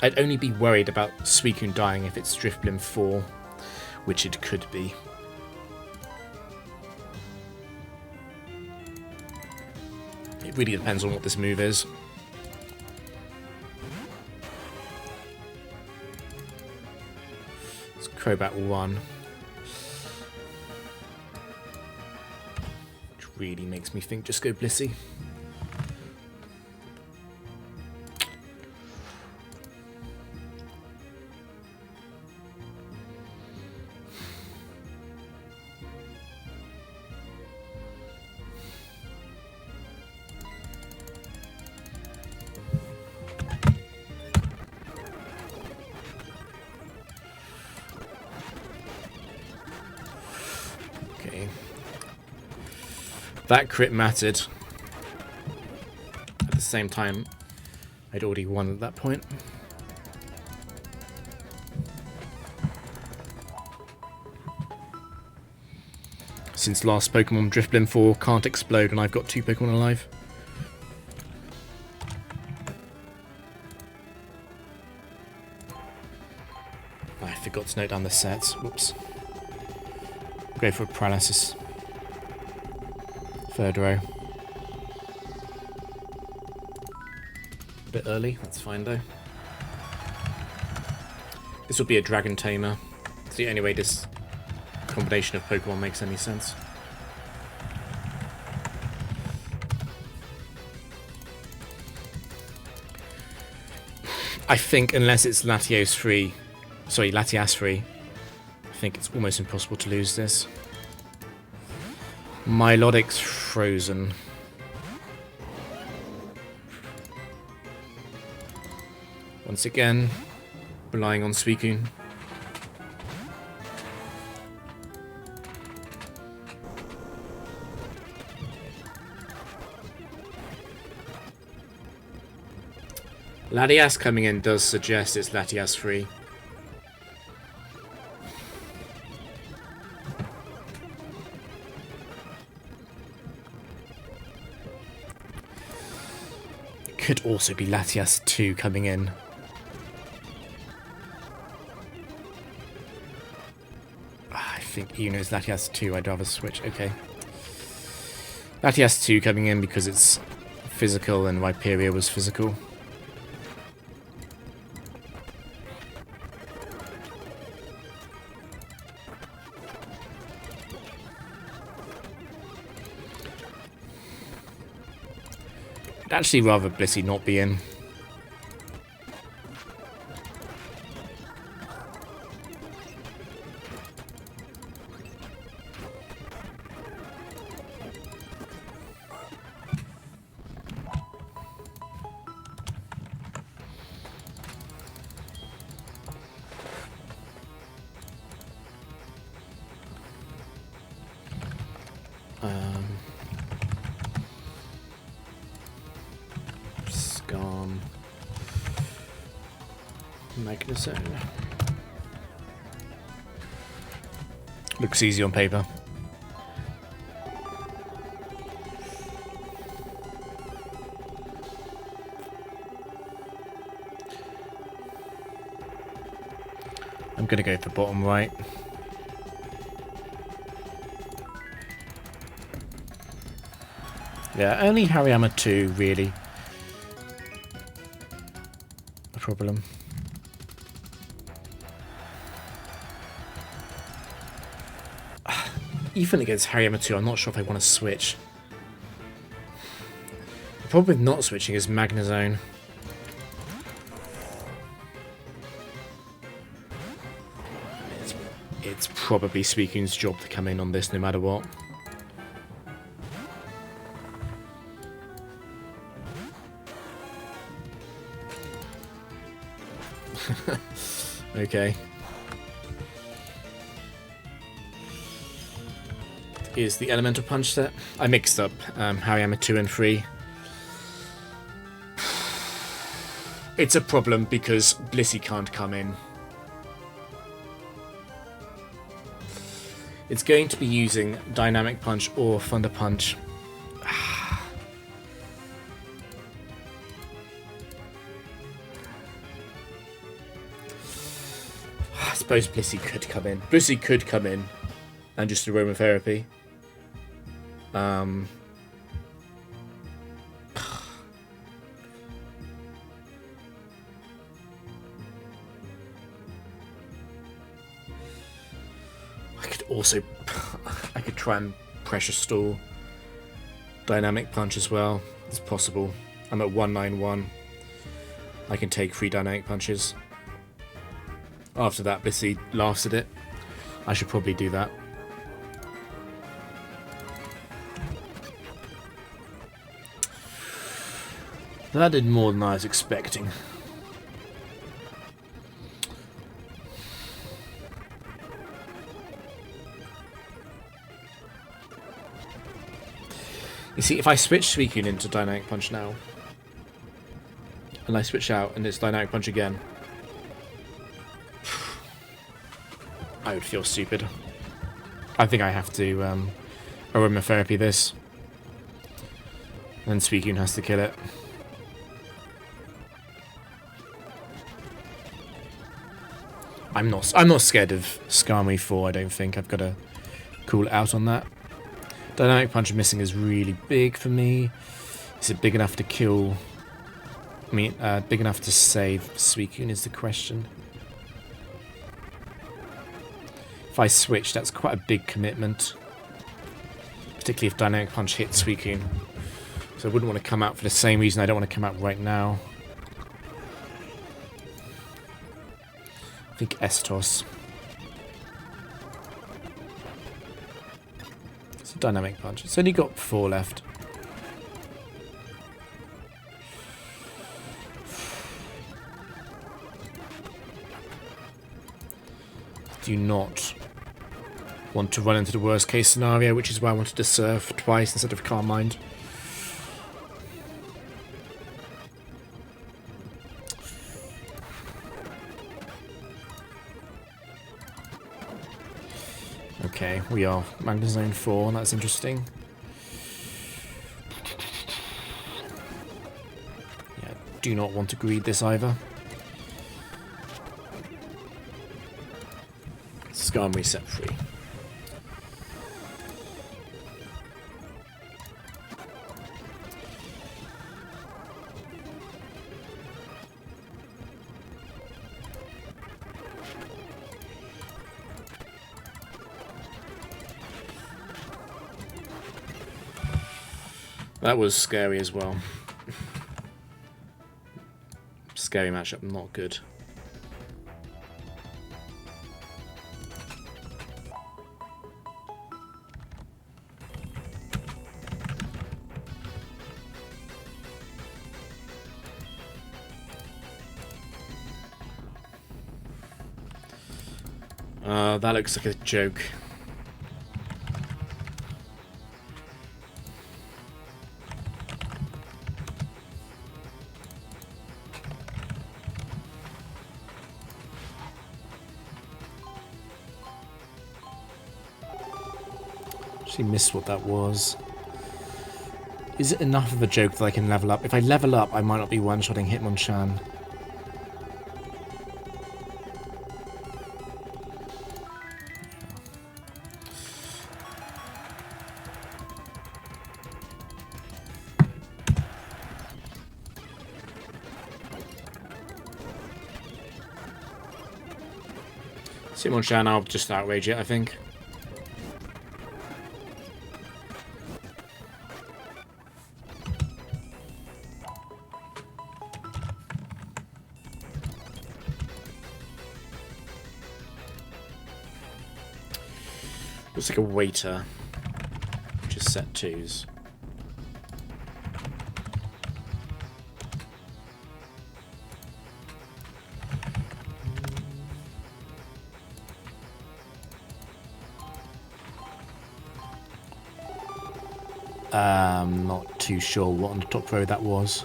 I'd only be worried about Suicune dying if it's Drifblim 4, which it could be. It really depends on what this move is. It's Crobat 1. Which really makes me think just go Blissey. That crit mattered. At the same time, I'd already won at that point. since last Pokemon. Drifblim 4 can't explode and I've got 2 Pokemon alive. I forgot to note down the sets. Whoops. Go for a paralysis. Third row. A bit early, that's fine though. This will be a Dragon Tamer. It's the only way this combination of Pokemon makes any sense. I think unless it's Latios free, sorry, Latias free, I think it's almost impossible to lose this. Milotic's frozen. Once again, relying on Suicune. Latias coming in does suggest it's Latias free. Could also be Latias 2 coming in. I think Uno's Latias 2, I'd rather switch. Okay. Latias 2 coming in because it's physical and Rhyperior was physical. I'd actually rather Blissey not be in. Magnezone. Looks easy on paper. I'm gonna go for bottom right. Yeah, only Hariyama 2 really a problem. Even against Hariyama 2, I'm not sure if I want to switch. The problem with not switching is Magnezone. It's probably Suicune's job to come in on this no matter what. Okay. Is the Elemental Punch set. I mixed up Hariyama 2 and 3. It's a problem because Blissey can't come in. It's going to be using Dynamic Punch or Thunder Punch. I suppose Blissey could come in. Blissey could come in and just Aromatherapy. I could also I could try and pressure stall Dynamic Punch as well. It's possible. I'm at 191. I can take 3 Dynamic Punches. After that, Blissey laughs at it. I should probably do that. That did more than I was expecting. You see, if I switch Suicune into Dynamic Punch now, and I switch out and it's Dynamic Punch again, I would feel stupid. I think I have to aromatherapy this. And Suicune has to kill it. I'm not scared of Skarmory 4, I don't think. I've got to cool it out on that. Dynamic Punch missing is really big for me. Is it big enough to kill... I mean, big enough to save Suicune is the question. If I switch, that's quite a big commitment. Particularly if Dynamic Punch hits Suicune. So I wouldn't want to come out for the same reason I don't want to come out right now. I think S-Toss. It's a Dynamic Punch. It's only got 4 left. Do not want to run into the worst case scenario, which is why I wanted to Surf twice instead of Calm Mind. Okay, we are Magna Zone 4, that's interesting. Yeah, do not want to greed this either. Skarmory set free. That was scary as well. Scary matchup, not good. That looks like a joke. Actually missed what that was. Is it enough of a joke that I can level up? If I level up, I might not be one-shotting Hitmonchan. Hitmonchan, I'll just outrage it, I think. Looks like a waiter, which is set 2s. Not too sure what on the top row that was.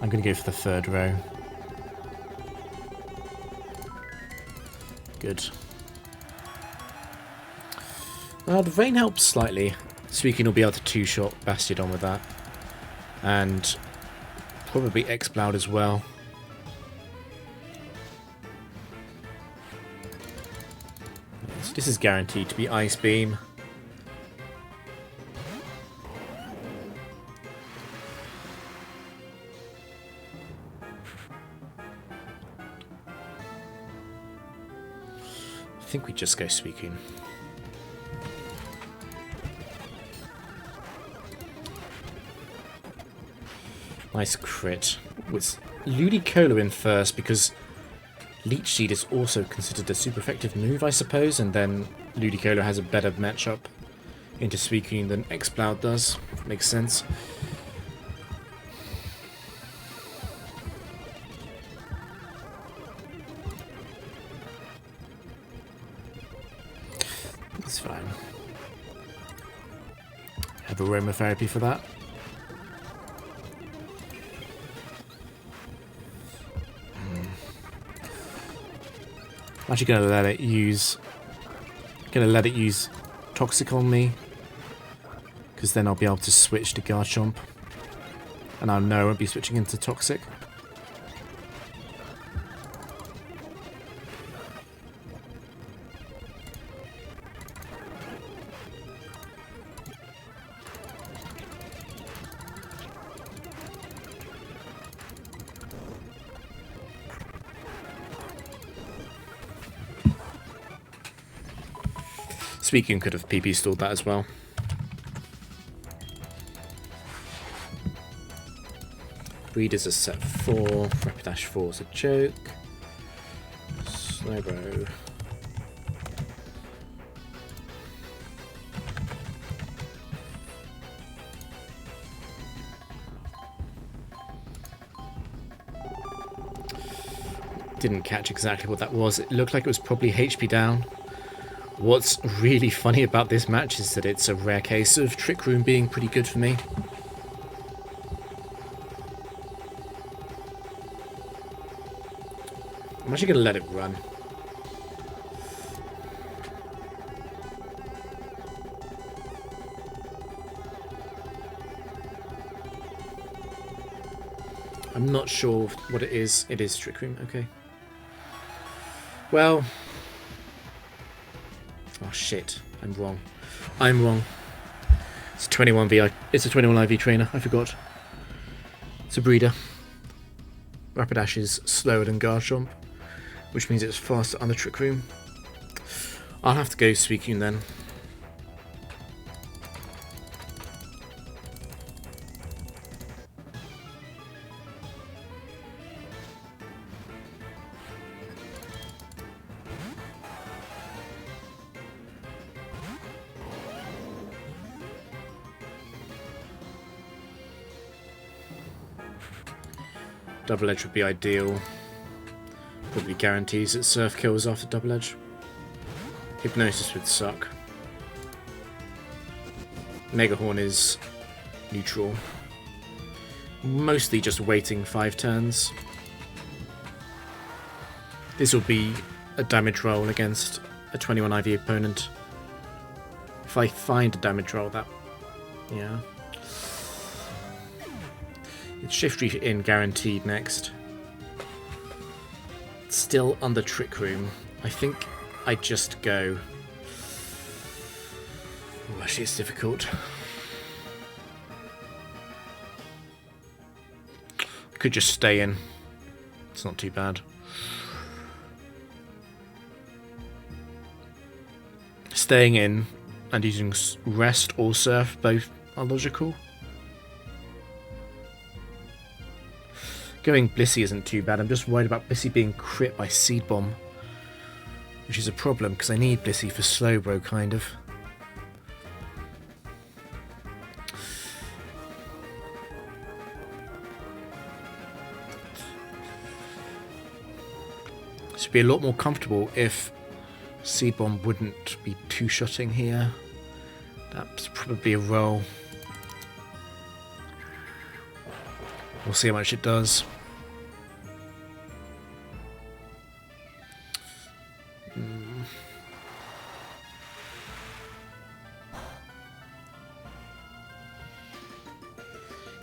I'm going to go for the 3rd row. Good. The rain helps slightly. Suicune will be able to 2-shot Bastiodon with that. And probably Exploud as well. This is guaranteed to be Ice Beam. I think we just go Suicune. Nice crit. With Ludicolo in first because Leech Seed is also considered a super effective move, I suppose, and then Ludicolo has a better matchup into Suicune than Exploud does. Makes sense. It's fine. Have aromatherapy for that. I'm actually going to let it use Toxic on me, because then I'll be able to switch to Garchomp, and I know I won't be switching into Toxic. Suicune could have PP stalled that as well. Breeders are set 4. Rapidash 4 is a joke. Slowbro. Didn't catch exactly what that was. It looked like it was probably HP down. What's really funny about this match is that it's a rare case of Trick Room being pretty good for me. I'm actually going to let it run. I'm not sure what it is. It is Trick Room, okay. Well... Oh shit, I'm wrong. I'm wrong. It's a 21 VI. It's a 21 IV trainer, I forgot. It's a breeder. Rapidash is slower than Garchomp, which means it's faster on the Trick Room. I'll have to go Suicune then. Double Edge would be ideal. Probably guarantees that Surf kills after Double Edge. Hypnosis would suck. Mega Horn is neutral. Mostly just waiting 5 turns. This will be a damage roll against a 21 IV opponent. If I find a damage roll, that... yeah. It's Shiftry in guaranteed next. It's still under Trick Room. I think I just go... oh, actually it's difficult. I could just stay in. It's not too bad. Staying in and using Rest or Surf both are logical. Going Blissey isn't too bad. I'm just worried about Blissey being crit by Seed Bomb, which is a problem because I need Blissey for Slowbro, kind of. This would be a lot more comfortable if Seed Bomb wouldn't be two-shotting here. That's probably a roll. We'll see how much it does.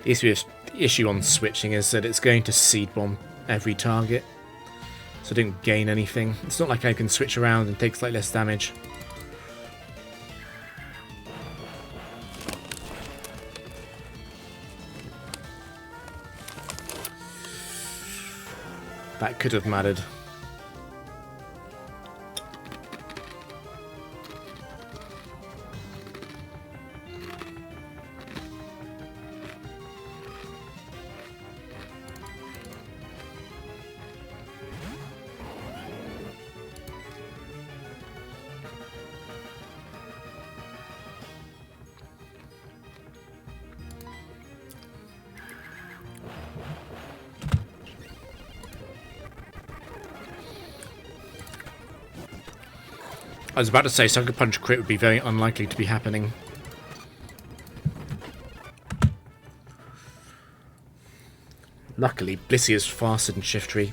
The issue on switching is that it's going to Seed Bomb every target, so I didn't gain anything. It's not like I can switch around and take slightly less damage. That could have mattered. I was about to say Sucker Punch crit would be very unlikely to be happening. Luckily, Blissey is faster than Shiftry.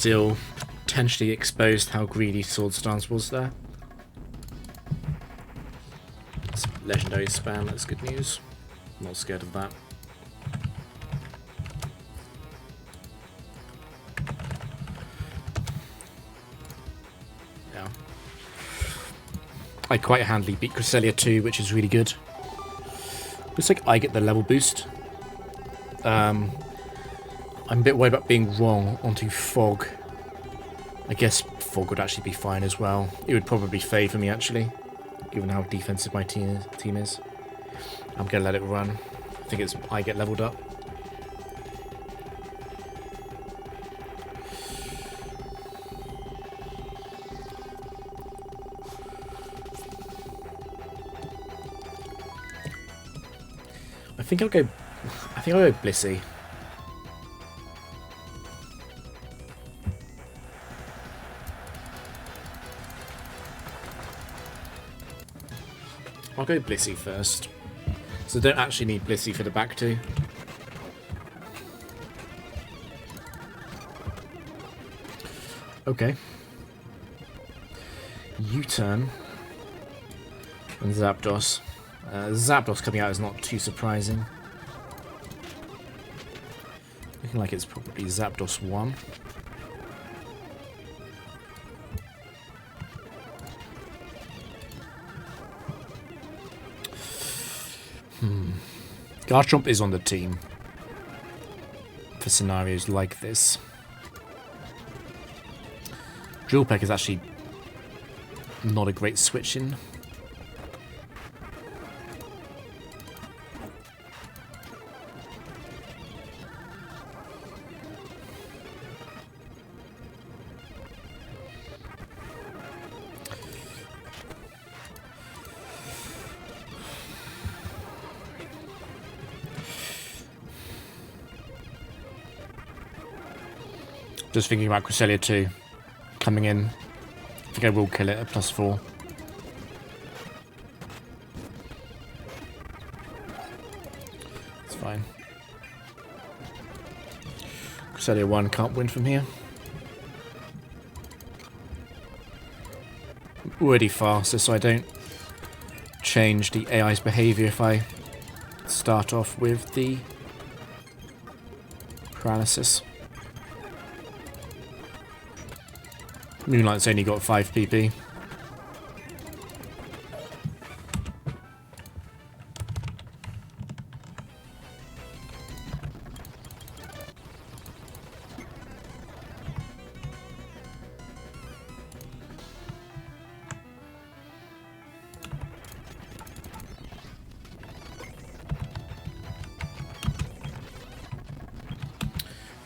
Seal potentially exposed how greedy Sword Stance was there. It's legendary spam, that's good news. I'm not scared of that. Yeah. I quite handily beat Cresselia too, which is really good. Looks like I get the level boost. I'm a bit worried about being wrong onto Fog. I guess Fog would actually be fine as well. It would probably favour me actually, given how defensive my team is. I'm going to let it run. I think it's I get leveled up. I think I'll go Blissey. I'll go Blissey first. So I don't actually need Blissey for the back two. Okay. U-turn. And Zapdos. Zapdos coming out is not too surprising. Looking like it's probably Zapdos 1. Garchomp is on the team for scenarios like this. Drill Peck is actually not a great switch in. Just thinking about Cresselia 2 coming in. I think I will kill it at +4. It's fine. Cresselia 1 can't win from here. I'm already faster, so I don't change the AI's behaviour if I start off with the paralysis. Moonlight's only got 5 PP.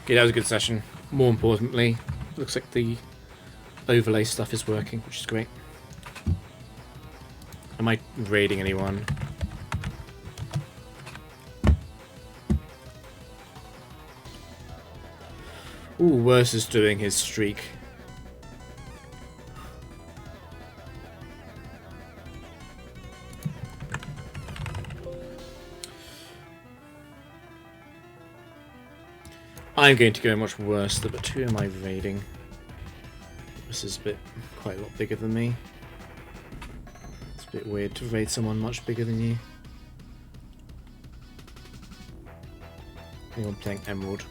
Okay, that was a good session. More importantly, looks like the overlay stuff is working, which is great. Am I raiding anyone? Ooh, Worse is doing his streak. I'm going to go much worse, but who am I raiding? This is quite a lot bigger than me. It's a bit weird to raid someone much bigger than you. I think I'm playing Emerald.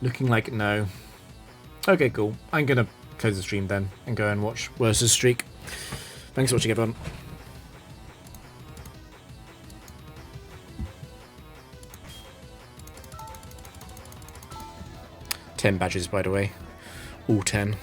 Looking like no. Okay, cool. I'm gonna close the stream then and go and watch Worse's streak. Thanks for watching, everyone. 10 badges, by the way. All 10.